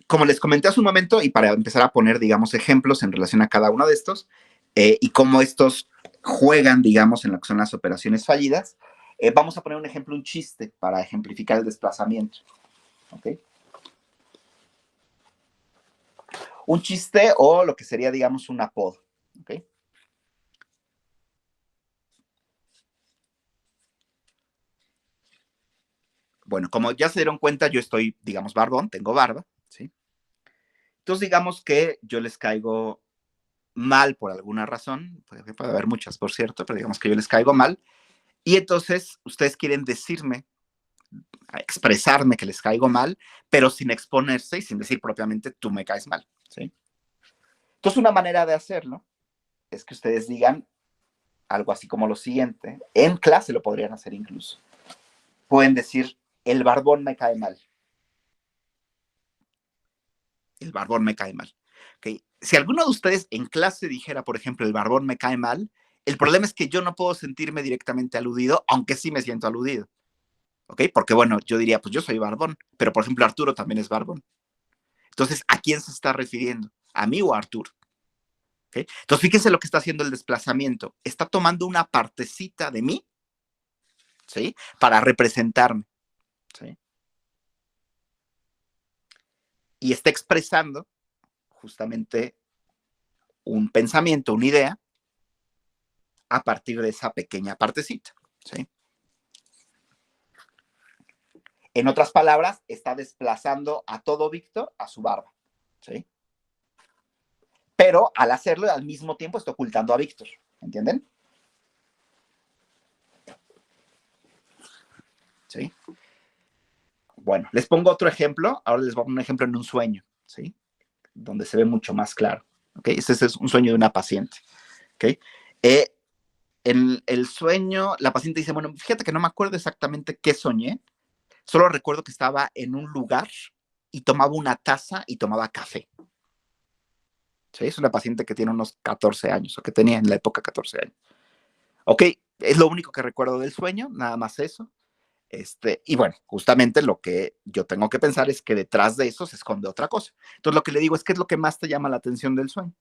Como les comenté hace un momento, y para empezar a poner, digamos, ejemplos en relación a cada uno de estos, y cómo estos juegan, digamos, en lo que son las operaciones fallidas, vamos a poner un ejemplo, un chiste, para ejemplificar el desplazamiento. ¿Ok? Un chiste o lo que sería, digamos, un apodo. ¿Ok? Bueno, como ya se dieron cuenta, yo estoy, digamos, barbón, tengo barba, ¿sí? Entonces, digamos que yo les caigo mal por alguna razón, puede haber muchas, por cierto, pero digamos que yo les caigo mal, y entonces ustedes quieren decirme, expresarme que les caigo mal, pero sin exponerse y sin decir propiamente tú me caes mal, ¿sí? Entonces, una manera de hacerlo es que ustedes digan algo así como lo siguiente. En clase lo podrían hacer incluso. Pueden decir, el barbón me cae mal. El barbón me cae mal. ¿Okay? Si alguno de ustedes en clase dijera, por ejemplo, el barbón me cae mal, el problema es que yo no puedo sentirme directamente aludido, aunque sí me siento aludido. ¿Ok? Porque, bueno, yo diría, pues yo soy barbón, pero, por ejemplo, Arturo también es barbón. Entonces, ¿a quién se está refiriendo? ¿A mí o a Arturo? ¿Okay? Entonces, fíjense lo que está haciendo el desplazamiento. Está tomando una partecita de mí, ¿sí? Para representarme, ¿sí? Y está expresando justamente un pensamiento, una idea, a partir de esa pequeña partecita, ¿sí? En otras palabras, está desplazando a todo Víctor a su barba, ¿sí? Pero al hacerlo, al mismo tiempo está ocultando a Víctor, ¿entienden? ¿Sí? Bueno, les pongo otro ejemplo. Ahora les voy a poner un ejemplo en un sueño, ¿sí? Donde se ve mucho más claro, ¿ok? Este es un sueño de una paciente, ¿ok? En el sueño, la paciente dice, bueno, fíjate que no me acuerdo exactamente qué soñé, solo recuerdo que estaba en un lugar y tomaba una taza y tomaba café. ¿Sí? Es una paciente que tiene unos 14 años, o que tenía en la época 14 años. Ok, es lo único que recuerdo del sueño, nada más eso. Y bueno, justamente lo que yo tengo que pensar es que detrás de eso se esconde otra cosa. Entonces lo que le digo es, ¿qué es lo que más te llama la atención del sueño?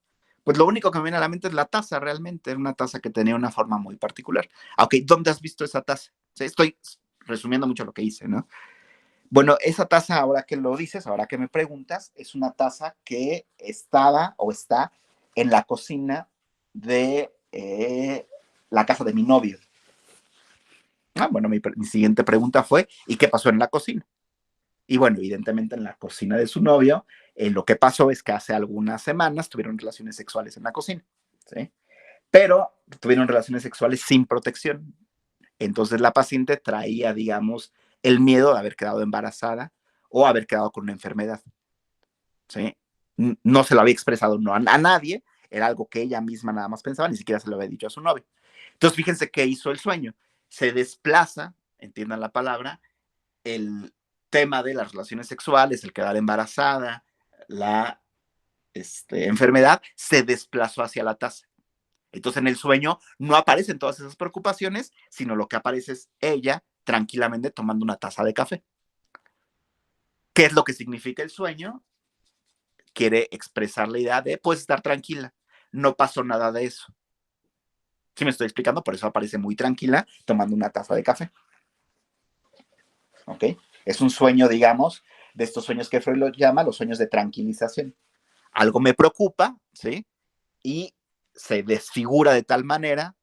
Pues lo único que me viene a la mente es la taza, realmente. Era una taza que tenía una forma muy particular. Ok, ¿dónde has visto esa taza? ¿Sí? Estoy resumiendo mucho lo que hice, ¿no? Bueno, esa taza, ahora que lo dices, ahora que me preguntas, es una taza que estaba o está en la cocina de la casa de mi novio. Bueno, mi siguiente pregunta fue, ¿y qué pasó en la cocina? Y bueno, evidentemente en la cocina de su novio, lo que pasó es que hace algunas semanas tuvieron relaciones sexuales en la cocina, ¿sí? Pero tuvieron relaciones sexuales sin protección. Entonces la paciente traía, digamos, el miedo de haber quedado embarazada o haber quedado con una enfermedad, ¿sí? No se lo había expresado no a nadie, era algo que ella misma nada más pensaba, ni siquiera se lo había dicho a su novio. Entonces fíjense qué hizo el sueño. Se desplaza, entiendan la palabra, el tema de las relaciones sexuales, el quedar embarazada, la enfermedad, se desplazó hacia la taza. Entonces en el sueño no aparecen todas esas preocupaciones, sino lo que aparece es ella tranquilamente tomando una taza de café. ¿Qué es lo que significa el sueño? Quiere expresar la idea de, puedes estar tranquila, no pasó nada de eso. ¿Sí me estoy explicando? Por eso aparece muy tranquila tomando una taza de café. ¿Ok? Es un sueño, digamos, de estos sueños que Freud los llama los sueños de tranquilización. Algo me preocupa, ¿sí? Y se desfigura de tal manera,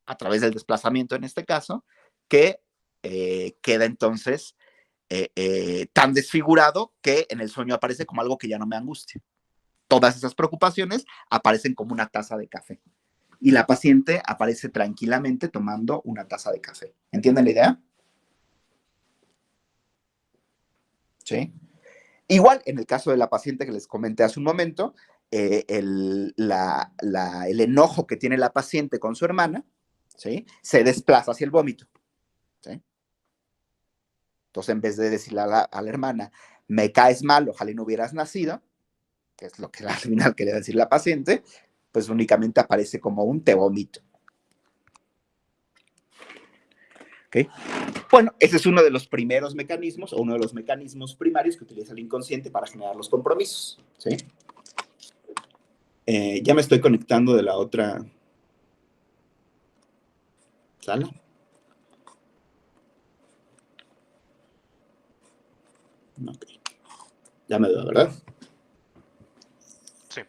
a través del desplazamiento en este caso, que queda entonces tan desfigurado que en el sueño aparece como algo que ya no me angustia. Todas esas preocupaciones aparecen como una taza de café. Y la paciente aparece tranquilamente tomando una taza de café. ¿Entienden la idea? ¿Sí? Igual, en el caso de la paciente que les comenté hace un momento, el enojo que tiene la paciente con su hermana, ¿sí?, se desplaza hacia el vómito. ¿Sí? Entonces, en vez de decirle a la hermana, me caes mal, ojalá y no hubieras nacido, que es lo que al final quería decir la paciente, pues únicamente aparece como un te vomito. ¿Okay? Bueno, ese es uno de los primeros mecanismos, o uno de los mecanismos primarios que utiliza el inconsciente para generar los compromisos. ¿Sí? Ya me estoy conectando de la otra sala. Ok. Ya me veo, ¿verdad? Sí.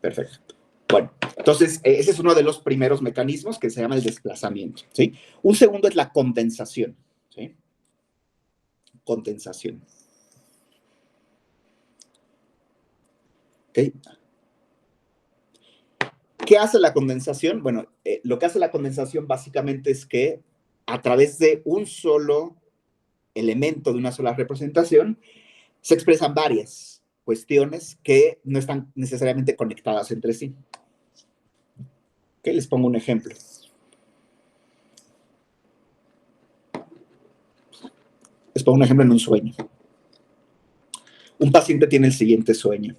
Perfecto. Bueno, entonces, ese es uno de los primeros mecanismos que se llama el desplazamiento. ¿Sí? Un segundo es la condensación. ¿Sí? Condensación. ¿Ok? ¿Qué hace la condensación? Bueno, lo que hace la condensación básicamente es que a través de un solo elemento, de una sola representación, se expresan varias cuestiones que no están necesariamente conectadas entre sí. ¿Ok? Les pongo un ejemplo. Les pongo un ejemplo en un sueño. Un paciente tiene el siguiente sueño.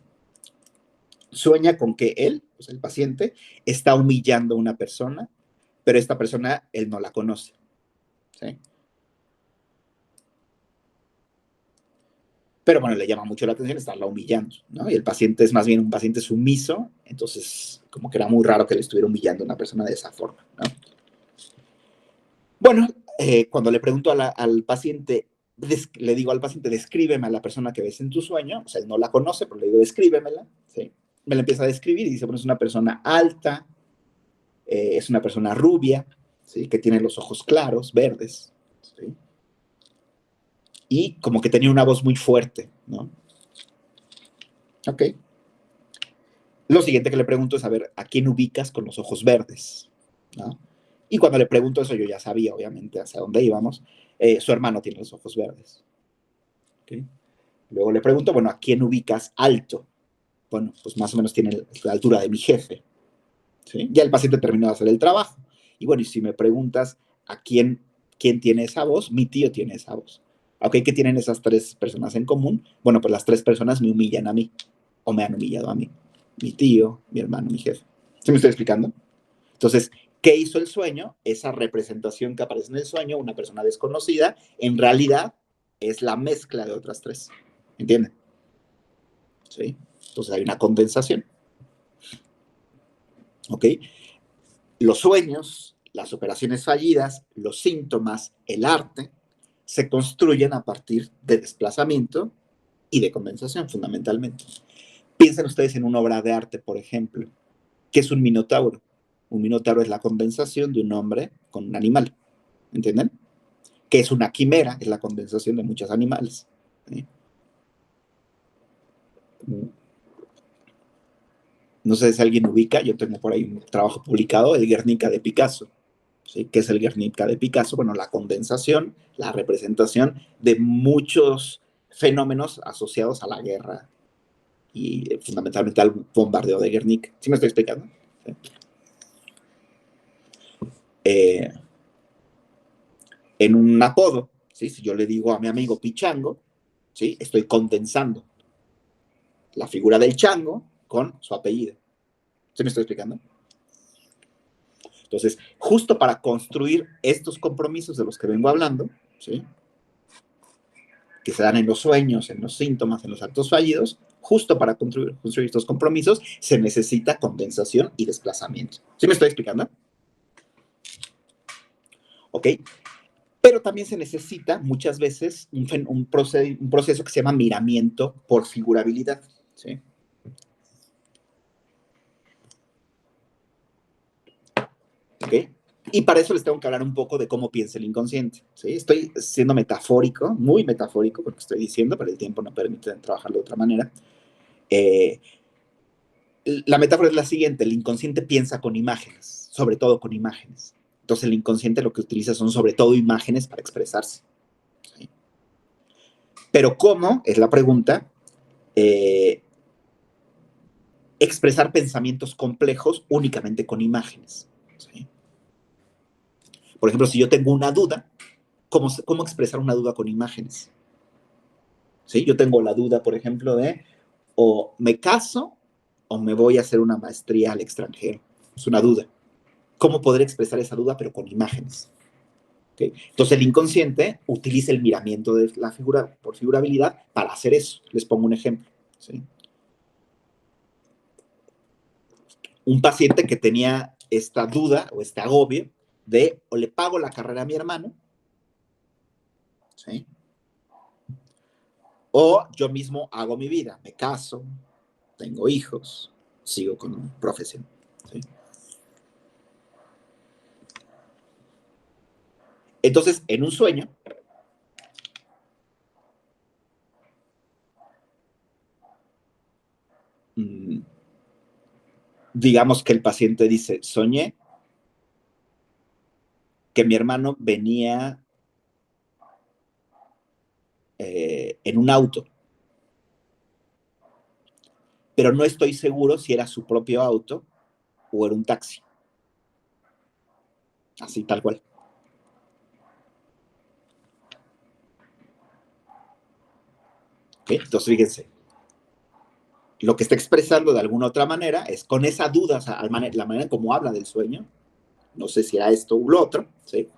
Sueña con que él, pues el paciente, está humillando a una persona, pero esta persona él no la conoce. ¿Sí? Pero bueno, le llama mucho la atención estarla humillando, ¿no? Y el paciente es más bien un paciente sumiso, entonces como que era muy raro que le estuviera humillando a una persona de esa forma, ¿no? Bueno, cuando le pregunto al paciente, le digo al paciente, descríbeme a la persona que ves en tu sueño, o sea, él no la conoce, pero le digo, descríbemela, ¿sí? Me la empieza a describir y dice, bueno, es una persona alta, es una persona rubia, ¿sí?, que tiene los ojos claros, verdes, ¿sí?, y como que tenía una voz muy fuerte, ¿no? Ok. Lo siguiente que le pregunto es, a ver, ¿a quién ubicas con los ojos verdes? ¿No? Y cuando le pregunto eso, yo ya sabía, obviamente, hacia dónde íbamos. Su hermano tiene los ojos verdes. ¿Okay? Luego le pregunto, bueno, ¿a quién ubicas alto? Bueno, pues más o menos tiene la altura de mi jefe. ¿Sí? Ya el paciente terminó de hacer el trabajo. Y bueno, y si me preguntas a quién tiene esa voz, mi tío tiene esa voz. ¿Ok? ¿Qué tienen esas tres personas en común? Bueno, pues las tres personas me humillan a mí, o me han humillado a mí. Mi tío, mi hermano, mi jefe. ¿Sí me estoy explicando? Entonces, ¿qué hizo el sueño? Esa representación que aparece en el sueño, una persona desconocida, en realidad es la mezcla de otras tres. ¿Entienden? ¿Sí? Entonces hay una condensación. ¿Ok? Los sueños, las operaciones fallidas, los síntomas, el arte, se construyen a partir de desplazamiento y de condensación, fundamentalmente. Piensen ustedes en una obra de arte, por ejemplo. ¿Qué es un minotauro? Un minotauro es la condensación de un hombre con un animal. ¿Entienden? ¿Qué es una quimera? Es la condensación de muchos animales. ¿Sí? No sé si alguien ubica, yo tengo por ahí un trabajo publicado, el Guernica de Picasso. ¿Sí? ¿Qué es el Guernica de Picasso? Bueno, la condensación, la representación de muchos fenómenos asociados a la guerra y fundamentalmente al bombardeo de Guernica. ¿Sí me estoy explicando? ¿Sí? En un apodo, ¿sí?, si yo le digo a mi amigo Pichango, ¿sí?, estoy condensando la figura del chango con su apellido. ¿Sí me estoy explicando? Entonces, justo para construir estos compromisos de los que vengo hablando, ¿sí?, que se dan en los sueños, en los síntomas, en los actos fallidos, justo para construir estos compromisos se necesita condensación y desplazamiento. ¿Sí me estoy explicando? ¿Ok? Pero también se necesita muchas veces un proceso que se llama miramiento por figurabilidad. ¿Sí? ¿Ok? Y para eso les tengo que hablar un poco de cómo piensa el inconsciente, ¿sí? Estoy siendo metafórico, muy metafórico, porque estoy diciendo, pero el tiempo no permite trabajarlo de otra manera. La metáfora es la siguiente: el inconsciente piensa con imágenes, sobre todo con imágenes. Entonces el inconsciente lo que utiliza son sobre todo imágenes para expresarse, ¿sí? Pero ¿cómo? Es la pregunta. Expresar pensamientos complejos únicamente con imágenes, ¿sí? Por ejemplo, si yo tengo una duda, ¿cómo expresar una duda con imágenes? ¿Sí? Yo tengo la duda, por ejemplo, de o me caso o me voy a hacer una maestría al extranjero. Es una duda. ¿Cómo poder expresar esa duda, pero con imágenes? ¿Okay? Entonces el inconsciente utiliza el miramiento de la figura por figurabilidad para hacer eso. Les pongo un ejemplo, ¿sí? Un paciente que tenía esta duda o este agobio de o le pago la carrera a mi hermano, ¿sí? O yo mismo hago mi vida, me caso, tengo hijos, sigo con mi profesión, ¿sí? Entonces, en un sueño, digamos que el paciente dice: soñé que mi hermano venía en un auto, pero no estoy seguro si era su propio auto o era un taxi. Así, tal cual. ¿Okay? Entonces, fíjense, lo que está expresando de alguna otra manera es con esa duda, o sea, la manera en cómo habla del sueño, no sé si era esto u lo otro, ¿sí?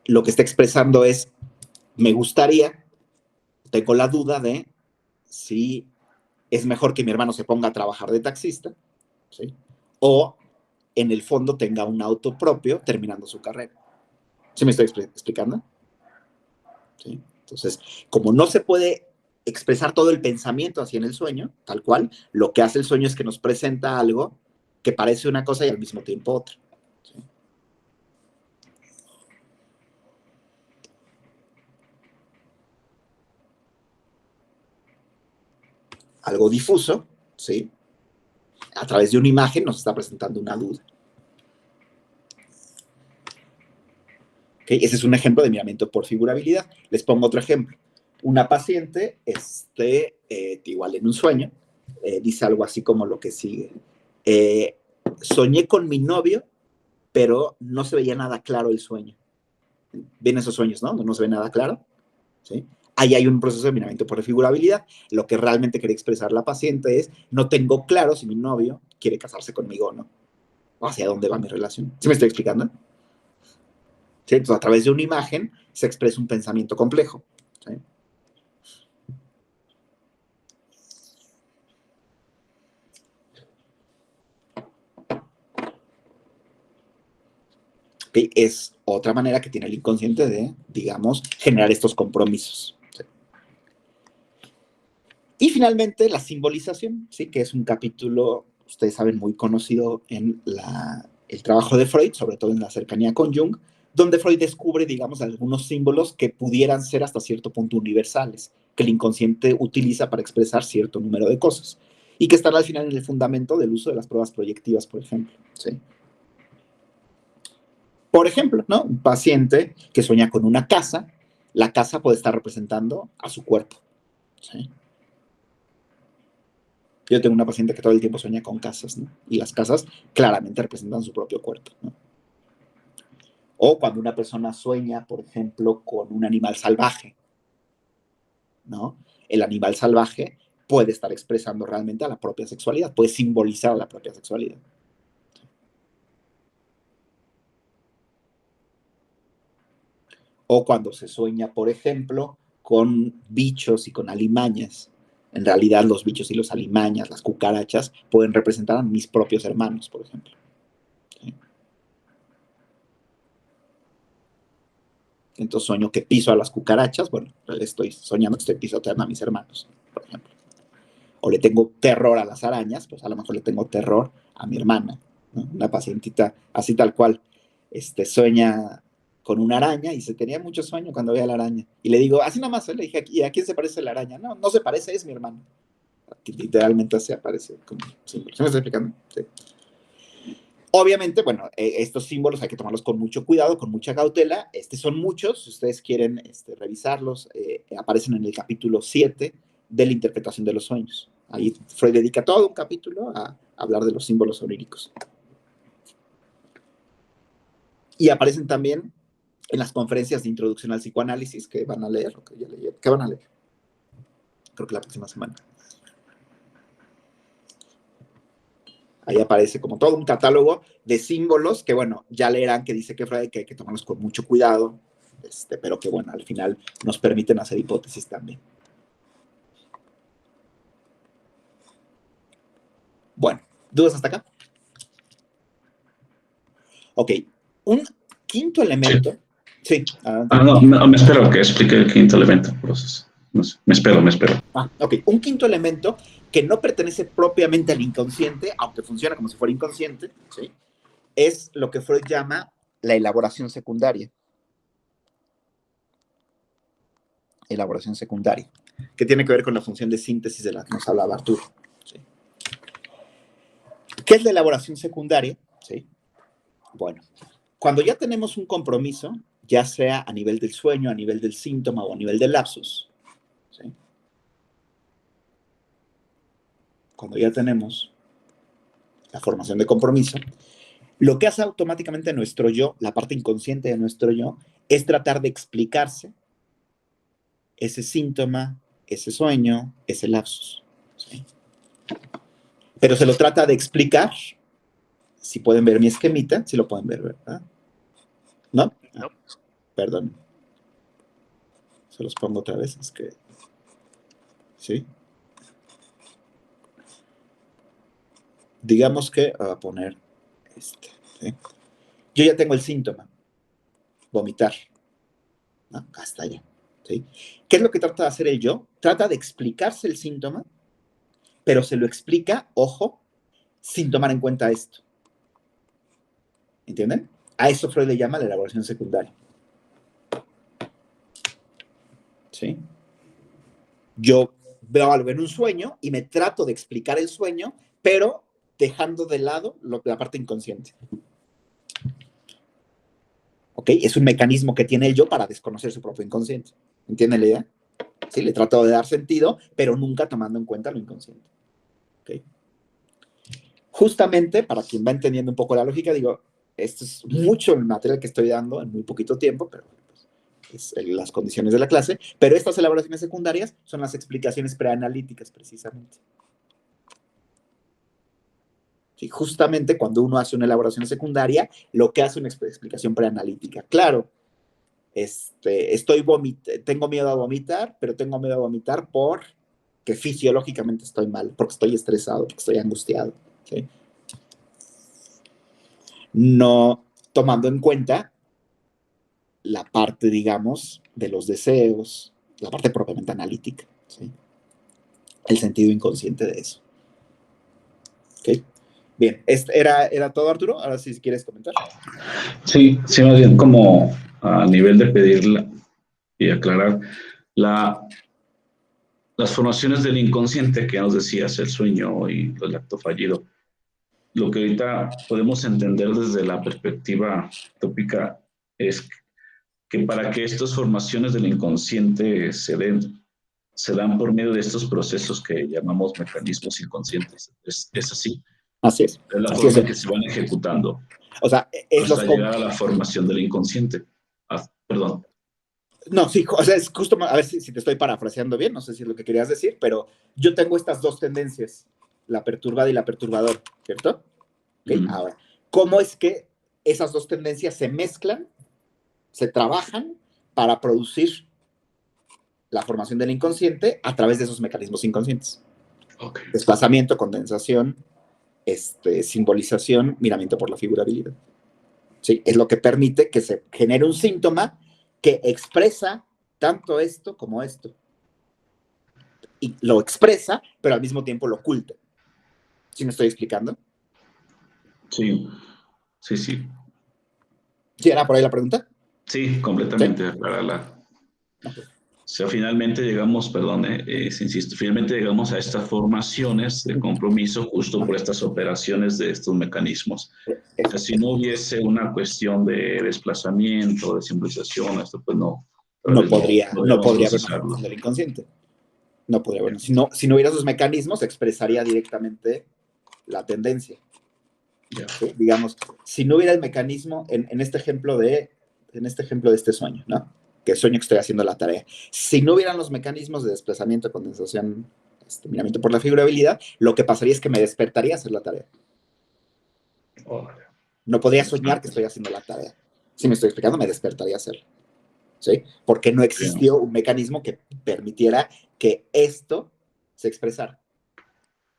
Lo que está expresando es: me gustaría, tengo la duda de si es mejor que mi hermano se ponga a trabajar de taxista, ¿sí? O en el fondo tenga un auto propio terminando su carrera. ¿Sí me estoy explicando? ¿Sí? Entonces, como no se puede expresar todo el pensamiento así en el sueño, tal cual, lo que hace el sueño es que nos presenta algo que parece una cosa y al mismo tiempo otra, ¿sí? Algo difuso, ¿sí? A través de una imagen nos está presentando una duda. ¿Okay? Ese es un ejemplo de miramiento por figurabilidad. Les pongo otro ejemplo. Una paciente, igual en un sueño, dice algo así como lo que sigue. Soñé con mi novio, pero no se veía nada claro el sueño. ¿Ven esos sueños, no? No se ve nada claro, ¿sí? Ahí hay un proceso de miramiento por figurabilidad. Lo que realmente quería expresar la paciente es: no tengo claro si mi novio quiere casarse conmigo o no. O hacia dónde va mi relación. ¿Sí me estoy explicando? ¿Sí? Entonces, a través de una imagen se expresa un pensamiento complejo, ¿sí? ¿Okay? Es otra manera que tiene el inconsciente de, digamos, generar estos compromisos, ¿sí? Y finalmente, la simbolización, ¿sí? Que es un capítulo, ustedes saben, muy conocido en el trabajo de Freud, sobre todo en la cercanía con Jung, donde Freud descubre, digamos, algunos símbolos que pudieran ser hasta cierto punto universales, que el inconsciente utiliza para expresar cierto número de cosas, y que están al final en el fundamento del uso de las pruebas proyectivas, por ejemplo, ¿sí? Por ejemplo, ¿no? Un paciente que sueña con una casa, la casa puede estar representando a su cuerpo, ¿sí? Yo tengo una paciente que todo el tiempo sueña con casas, ¿no? Y las casas claramente representan su propio cuerpo, ¿no? O cuando una persona sueña, por ejemplo, con un animal salvaje, ¿no? El animal salvaje puede estar expresando realmente a la propia sexualidad, puede simbolizar a la propia sexualidad. O cuando se sueña, por ejemplo, con bichos y con alimañas. En realidad, los bichos y los alimañas, las cucarachas, pueden representar a mis propios hermanos, por ejemplo. ¿Sí? Entonces sueño que piso a las cucarachas, bueno, estoy soñando que estoy pisoteando a mis hermanos, por ejemplo. O le tengo terror a las arañas, pues a lo mejor le tengo terror a mi hermana, ¿no? Una pacientita así tal cual, sueña con una araña y se tenía mucho sueño cuando veía la araña. Y le digo, así nada más, le dije, ¿y a quién se parece la araña? No, no se parece, es mi hermano. Literalmente se aparece como símbolo. ¿Se me está explicando? Sí. Obviamente, bueno, estos símbolos hay que tomarlos con mucho cuidado, con mucha cautela. Son muchos, si ustedes quieren revisarlos, aparecen en el capítulo 7 de la interpretación de los sueños. Ahí Freud dedica todo un capítulo a hablar de los símbolos oníricos. Y aparecen también en las conferencias de introducción al psicoanálisis que van a leer, o que ya leyeron. ¿Qué van a leer? Creo que la próxima semana. Ahí aparece como todo un catálogo de símbolos que, bueno, ya leerán que dice que Freud que hay que tomarlos con mucho cuidado, pero que, bueno, al final nos permiten hacer hipótesis también. Bueno, ¿dudas hasta acá? Ok, un quinto elemento. Sí, no, me espero que explique el quinto elemento. Me espero. Ok, un quinto elemento que no pertenece propiamente al inconsciente, aunque funciona como si fuera inconsciente, ¿sí? Es lo que Freud llama la elaboración secundaria. Elaboración secundaria, que tiene que ver con la función de síntesis de la que nos hablaba Arturo. ¿Sí? ¿Qué es la elaboración secundaria? ¿Sí? Bueno, cuando ya tenemos un compromiso, ya sea a nivel del sueño, a nivel del síntoma o a nivel del lapsus, ¿sí? Cuando ya tenemos la formación de compromiso, lo que hace automáticamente nuestro yo, la parte inconsciente de nuestro yo, es tratar de explicarse ese síntoma, ese sueño, ese lapsus. ¿Sí? Pero se lo trata de explicar. Si pueden ver mi esquemita, si lo pueden ver, ¿verdad? ¿No? No. Perdón. Se los pongo otra vez, es que... ¿Sí? Digamos que voy a poner ¿sí? Yo ya tengo el síntoma. Vomitar. ¿No? Hasta allá. ¿Sí? ¿Qué es lo que trata de hacer el yo? Trata de explicarse el síntoma, pero se lo explica, ojo, sin tomar en cuenta esto. ¿Entienden? A eso Freud le llama la elaboración secundaria. ¿Sí? Yo veo algo en un sueño y me trato de explicar el sueño, pero dejando de lado la parte inconsciente. ¿Ok? Es un mecanismo que tiene el yo para desconocer su propio inconsciente. ¿Entienden la idea? Sí, le trato de dar sentido, pero nunca tomando en cuenta lo inconsciente. ¿Ok? Justamente, para quien va entendiendo un poco la lógica, digo, esto es mucho el material que estoy dando en muy poquito tiempo, pero pues, es las condiciones de la clase, pero estas elaboraciones secundarias son las explicaciones preanalíticas, precisamente. Sí, justamente cuando uno hace una elaboración secundaria, lo que hace una explicación preanalítica. Claro, tengo miedo a vomitar, pero tengo miedo a vomitar porque fisiológicamente estoy mal, porque estoy estresado, porque estoy angustiado. ¿Sí? No tomando en cuenta la parte, digamos, de los deseos, la parte propiamente analítica, ¿sí? El sentido inconsciente de eso. ¿Ok? Bien, ¿era todo, Arturo? Ahora sí, si quieres comentar. Sí, más bien como a nivel de pedirla y aclarar las formaciones del inconsciente que nos decías, el sueño y el acto fallido. Lo que ahorita podemos entender desde la perspectiva tópica es que para que estas formaciones del inconsciente se dan por medio de estos procesos que llamamos mecanismos inconscientes. ¿Es así? Así es. Es la así forma es. en que se van ejecutando. O sea, hasta llegar a la formación del inconsciente. Perdón. No, sí, o sea, es justo, a ver si te estoy parafraseando bien, no sé si es lo que querías decir, pero yo tengo estas dos tendencias, la perturbada y la perturbadora, ¿cierto? Okay. Ahora, ¿cómo es que esas dos tendencias se mezclan, se trabajan para producir la formación del inconsciente a través de esos mecanismos inconscientes? Okay. Desplazamiento, condensación, simbolización, miramiento por la figurabilidad. ¿Sí? Es lo que permite que se genere un síntoma que expresa tanto esto como esto. Y lo expresa, pero al mismo tiempo lo oculta. ¿Sí me estoy explicando? Sí, sí, sí. ¿Sí era por ahí la pregunta? Sí, completamente aclararla. O sea, finalmente llegamos, perdón, insisto, finalmente llegamos a estas formaciones de compromiso justo por estas operaciones de estos mecanismos. O sea, si no hubiese una cuestión de desplazamiento, de simbolización, esto pues no podría haber una procesarlo. formación del inconsciente. No podría haber. Si no hubiera esos mecanismos, expresaría directamente la tendencia. ¿Sí? Digamos, si no hubiera el mecanismo en este ejemplo de este sueño, ¿no? Que sueño que estoy haciendo la tarea. Si no hubieran los mecanismos de desplazamiento, condensación, miramiento por la figurabilidad, lo que pasaría es que me despertaría a hacer la tarea. No podría soñar que estoy haciendo la tarea. Si me estoy explicando, me despertaría a hacerlo. ¿Sí? Porque no existió un mecanismo que permitiera que esto se expresara.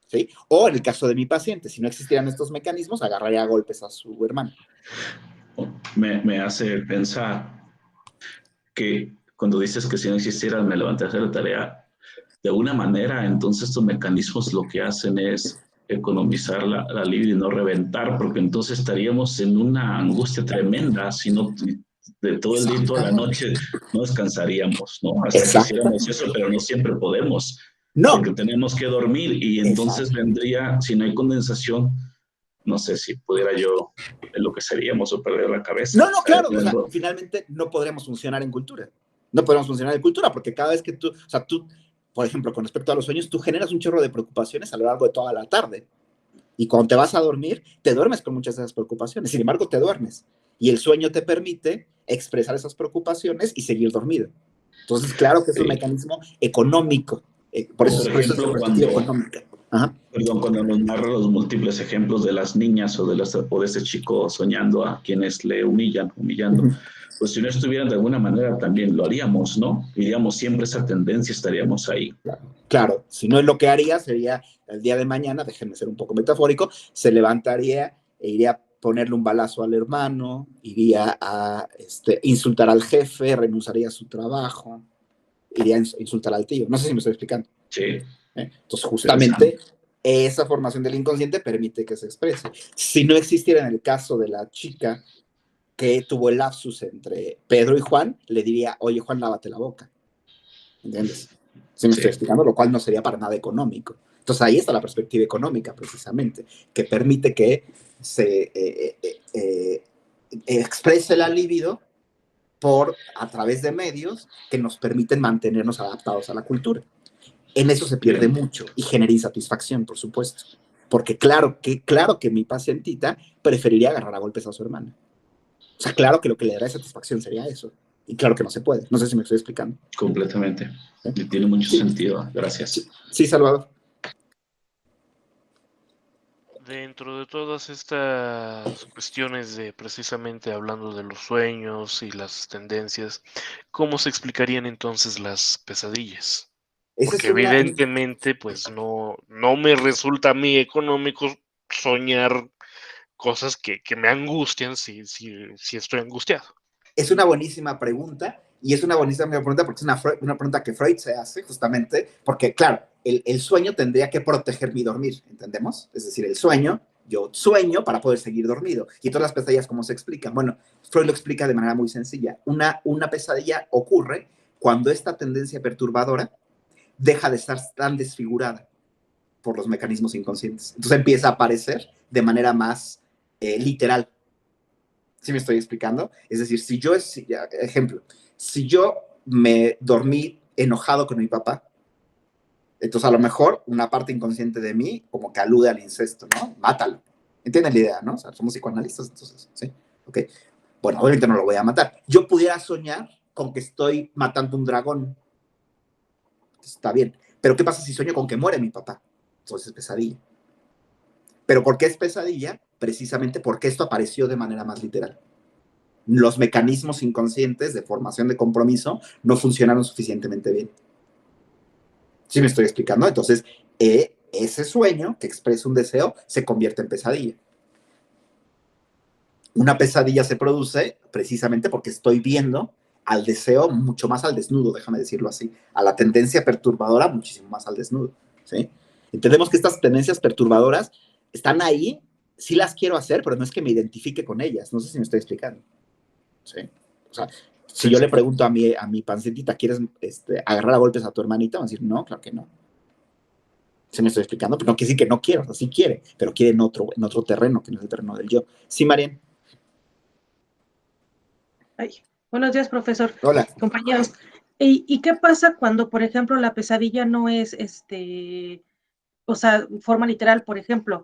¿Sí? O en el caso de mi paciente, si no existieran estos mecanismos, agarraría a golpes a su hermano. Me hace pensar que cuando dices que si no existieran me levanté a hacer la tarea, de alguna manera, entonces estos mecanismos lo que hacen es economizar la libido y no reventar, porque entonces estaríamos en una angustia tremenda, si no de todo el día y toda la noche no descansaríamos, ¿no? Hasta quisiéramos eso, pero no siempre podemos, porque tenemos que dormir y entonces vendría, si no hay condensación, no sé si pudiera yo en lo que seríamos o perder la cabeza. No, claro, o sea, finalmente no podremos funcionar en cultura. No podemos funcionar en cultura porque cada vez que tú, o sea, tú, por ejemplo, con respecto a los sueños, tú generas un chorro de preocupaciones a lo largo de toda la tarde. Y cuando te vas a dormir, te duermes con muchas de esas preocupaciones. Sin embargo, te duermes. Y el sueño te permite expresar esas preocupaciones y seguir dormido. Entonces, claro que es un mecanismo económico. Por eso por ejemplo, económica. Ajá. Perdón, cuando nos narra los múltiples ejemplos de las niñas o de ese chico soñando a quienes le humillando, pues si no estuvieran de alguna manera también lo haríamos, ¿no? Iríamos siempre esa tendencia, estaríamos ahí. Claro, si no, lo que haría sería el día de mañana, déjenme ser un poco metafórico, se levantaría e iría a ponerle un balazo al hermano, iría a insultar al jefe, renunciaría a su trabajo, iría a insultar al tío. No sé si me estoy explicando. Sí. Entonces, justamente esa formación del inconsciente permite que se exprese. Si no existiera en el caso de la chica que tuvo el lapsus entre Pedro y Juan, le diría, oye, Juan, lávate la boca. ¿Entiendes? ¿Sí me estoy explicando? Lo cual no sería para nada económico. Entonces, ahí está la perspectiva económica, precisamente, que permite que se exprese la libido a través de medios que nos permiten mantenernos adaptados a la cultura. En eso se pierde mucho y genera insatisfacción, por supuesto. Porque claro que mi pacientita preferiría agarrar a golpes a su hermana. O sea, claro que lo que le dará satisfacción sería eso. Y claro que no se puede. No sé si me estoy explicando. Completamente. Tiene mucho sentido. Gracias. Sí, Salvador. Dentro de todas estas cuestiones de precisamente hablando de los sueños y las tendencias, ¿cómo se explicarían entonces las pesadillas? Porque evidentemente, pues no me resulta a mí económico soñar cosas que me angustian si estoy angustiado. Es una buenísima pregunta, y es una buenísima pregunta porque es una pregunta que Freud se hace justamente porque, claro, el sueño tendría que proteger mi dormir, ¿entendemos? Es decir, el sueño, yo sueño para poder seguir dormido. Y todas las pesadillas, ¿cómo se explican? Bueno, Freud lo explica de manera muy sencilla. Una pesadilla ocurre cuando esta tendencia perturbadora deja de estar tan desfigurada por los mecanismos inconscientes. Entonces empieza a aparecer de manera más literal. ¿Sí me estoy explicando? Es decir, ejemplo, si yo me dormí enojado con mi papá, entonces a lo mejor una parte inconsciente de mí como que alude al incesto, ¿no? Mátalo. ¿Entienden la idea, no? O sea, somos psicoanalistas, entonces, ¿sí? Ok. Bueno, obviamente no lo voy a matar. Yo pudiera soñar con que estoy matando un dragón. Está bien. Pero ¿qué pasa si sueño con que muere mi papá? Entonces es pesadilla. ¿Pero por qué es pesadilla? Precisamente porque esto apareció de manera más literal. Los mecanismos inconscientes de formación de compromiso no funcionaron suficientemente bien. ¿Sí me estoy explicando? Entonces, ese sueño que expresa un deseo se convierte en pesadilla. Una pesadilla se produce precisamente porque estoy viendo al deseo mucho más al desnudo, déjame decirlo así, a la tendencia perturbadora muchísimo más al desnudo, ¿sí? Entendemos que estas tendencias perturbadoras están ahí sí las quiero hacer, pero no es que me identifique con ellas. No sé si me estoy explicando. ¿Sí? O sea, si yo le pregunto a mi pancetita, ¿quieres agarrar a golpes a tu hermanita? Va a decir, no, claro que no. ¿Se me estoy explicando? Pero no quiere decir que no quiero, o sea, sí quiere, pero quiere en otro terreno, que no es el terreno del yo. Sí, Marian. Ay, buenos días, profesor. Hola. Compañeros. ¿Y qué pasa cuando, por ejemplo, la pesadilla no es, o sea, forma literal, por ejemplo,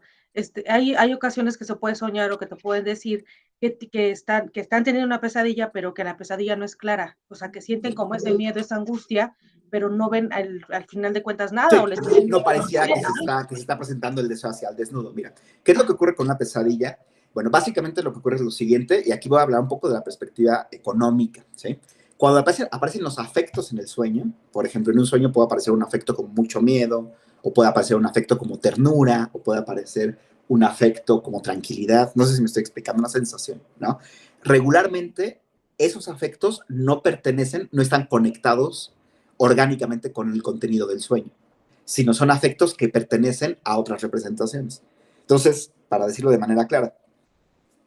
hay ocasiones que se puede soñar o que te pueden decir que están teniendo una pesadilla, pero que la pesadilla no es clara, o sea, que sienten como ese miedo, esa angustia, pero no ven al final de cuentas nada. Sí, no pareciera que se está presentando el deseo hacia el desnudo. Mira, ¿qué es lo que ocurre con una pesadilla? Bueno, básicamente lo que ocurre es lo siguiente, y aquí voy a hablar un poco de la perspectiva económica, ¿sí? Cuando aparecen los afectos en el sueño, por ejemplo, en un sueño puede aparecer un afecto como mucho miedo, o puede aparecer un afecto como ternura, o puede aparecer un afecto como tranquilidad, no sé si me estoy explicando, una sensación, ¿no? Regularmente, esos afectos no pertenecen, no están conectados orgánicamente con el contenido del sueño, sino son afectos que pertenecen a otras representaciones. Entonces, para decirlo de manera clara,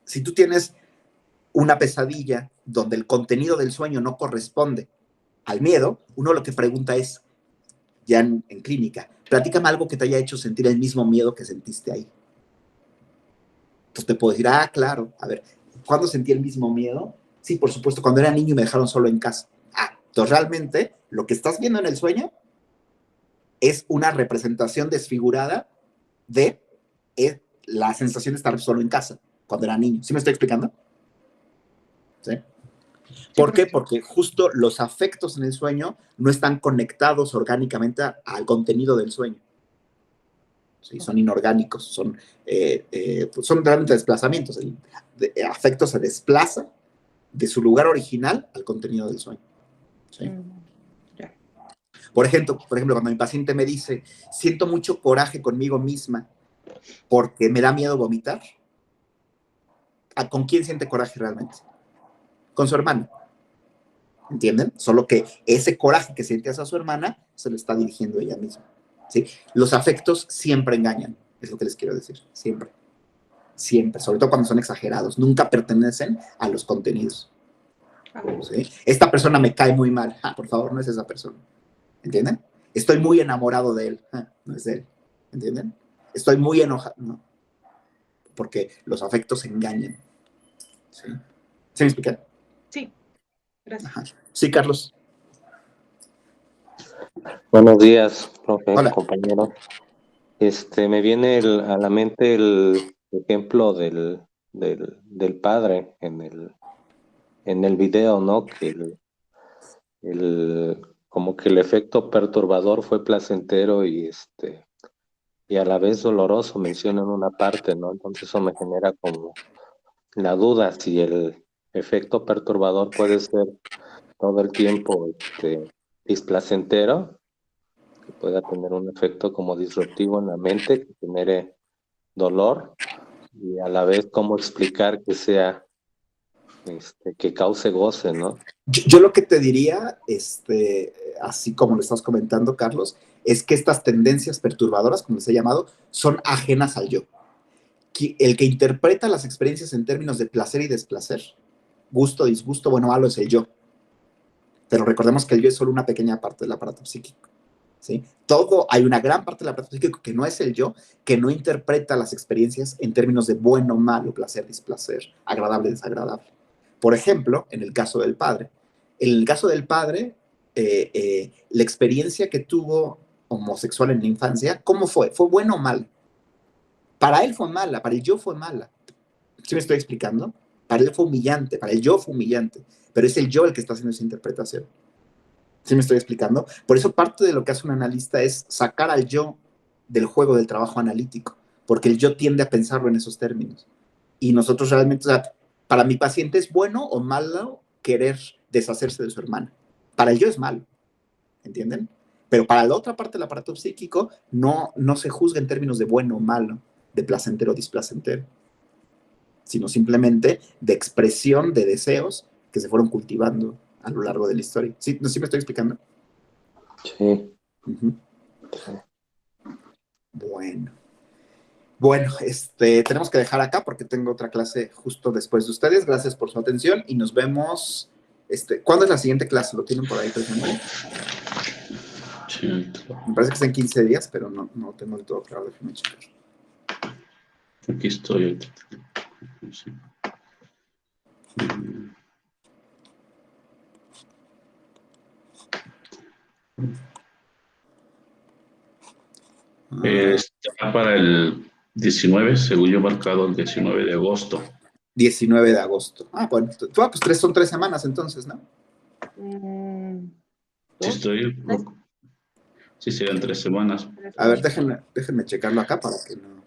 si tú tienes una pesadilla donde el contenido del sueño no corresponde al miedo, uno lo que pregunta es, ya en clínica, platícame algo que te haya hecho sentir el mismo miedo que sentiste ahí. Entonces te puedo decir, claro, a ver, ¿cuándo sentí el mismo miedo? Sí, por supuesto, cuando era niño y me dejaron solo en casa. Entonces realmente lo que estás viendo en el sueño es una representación desfigurada de la sensación de estar solo en casa cuando era niño. ¿Sí me estoy explicando? ¿Sí? ¿Por qué? Porque justo los afectos en el sueño no están conectados orgánicamente al contenido del sueño. ¿Sí? Son inorgánicos, son realmente desplazamientos. El afecto se desplaza de su lugar original al contenido del sueño. ¿Sí? Por ejemplo, cuando mi paciente me dice, siento mucho coraje conmigo misma porque me da miedo vomitar, ¿con quién siente coraje realmente? Con su hermana. ¿Entienden? Solo que ese coraje que siente hacia su hermana se lo está dirigiendo ella misma. ¿Sí? Los afectos siempre engañan, es lo que les quiero decir. Siempre. Siempre. Sobre todo cuando son exagerados. Nunca pertenecen a los contenidos. ¿Sí? Esta persona me cae muy mal. Por favor, no es esa persona. ¿Entienden? Estoy muy enamorado de él. No es de él. ¿Entienden? Estoy muy enojado. No. Porque los afectos engañan. ¿Sí? ¿Se me explica? Sí. Gracias. Ajá. Sí, Carlos. Buenos días, profe, Hola. compañero. Me viene a la mente el ejemplo del padre en el video, ¿no? Que como que el efecto perturbador fue placentero y a la vez doloroso, menciona en una parte, ¿no? Entonces eso me genera como la duda si el efecto perturbador puede ser todo el tiempo displacentero, que pueda tener un efecto como disruptivo en la mente, que genere dolor, y a la vez cómo explicar que sea, que cause goce, ¿no? Yo lo que te diría, así como lo estás comentando, Carlos, es que estas tendencias perturbadoras, como les he llamado, son ajenas al yo. El que interpreta las experiencias en términos de placer y desplacer, gusto, disgusto, bueno, malo es el yo. Pero recordemos que el yo es solo una pequeña parte del aparato psíquico. ¿Sí? Hay una gran parte del aparato psíquico que no es el yo, que no interpreta las experiencias en términos de bueno, malo, placer, displacer, agradable, desagradable. Por ejemplo, en el caso del padre. En el caso del padre, la experiencia que tuvo homosexual en la infancia, ¿cómo fue? ¿Fue bueno o mal? Para él fue mala, para el yo fue mala. ¿Sí me estoy explicando? Para él fue humillante, para el yo fue humillante, pero es el yo el que está haciendo esa interpretación. ¿Sí me estoy explicando? Por eso parte de lo que hace un analista es sacar al yo del juego del trabajo analítico, porque el yo tiende a pensarlo en esos términos. Y nosotros realmente, o sea, para mi paciente es bueno o malo querer deshacerse de su hermana. Para el yo es malo, ¿entienden? Pero para la otra parte del aparato psíquico no se juzga en términos de bueno o malo, de placentero o displacentero, sino simplemente de expresión de deseos que se fueron cultivando a lo largo de la historia. ¿Sí, me estoy explicando? Sí. Uh-huh. Bueno. Bueno, tenemos que dejar acá porque tengo otra clase justo después de ustedes. Gracias por su atención y nos vemos. ¿Cuándo es la siguiente clase? ¿Lo tienen por ahí presente? Sí. Me parece que está en 15 días, pero no tengo del todo claro. Déjenme checar. Aquí estoy. Sí. Está para el 19, según yo marcado el 19 de agosto. 19 de agosto. Bueno, pues son 3 semanas entonces, ¿no? Sí, serían 3 semanas. A ver, déjenme checarlo acá para que no.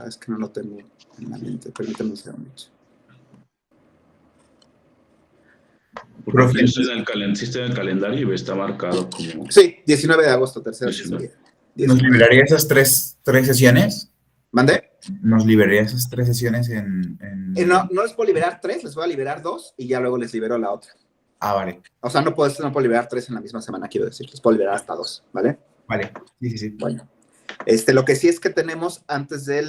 Es que no lo tengo en la mente. Permítanme un segundo. Porque yo estoy en el calendario y está marcado como... Sí, 19 de agosto, tercera asesoría. ¿Nos liberaría esas tres sesiones? ¿Mande? ¿Nos liberaría esas 3 sesiones en...? No les puedo liberar 3, les voy a liberar 2 y ya luego les libero la otra. Vale. O sea, no puedo liberar 3 en la misma semana, quiero decir. Les puedo liberar hasta 2, ¿vale? Vale, sí. Bueno. Lo que sí es que tenemos, antes de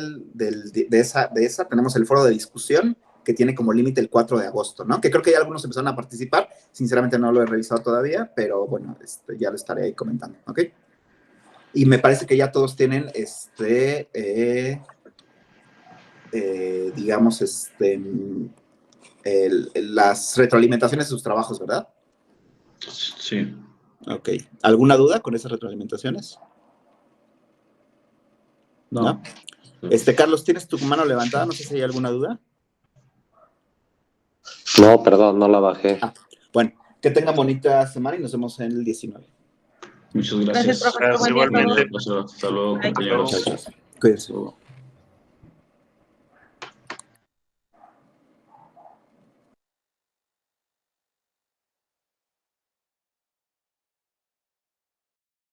esa, tenemos el foro de discusión, que tiene como límite el 4 de agosto, ¿no? Que creo que ya algunos empezaron a participar. Sinceramente no lo he revisado todavía, pero bueno, ya lo estaré ahí comentando, ¿ok? Y me parece que ya todos tienen, digamos, las retroalimentaciones de sus trabajos, ¿verdad? Sí. Ok. ¿Alguna duda con esas retroalimentaciones? ¿No? Carlos, ¿tienes tu mano levantada? No sé si hay alguna duda. No, perdón, no la bajé. Bueno, que tengan bonita semana y nos vemos en el 19. Muchas gracias. Gracias, profesor. Igualmente. Hasta luego, compañeros. Cuídense.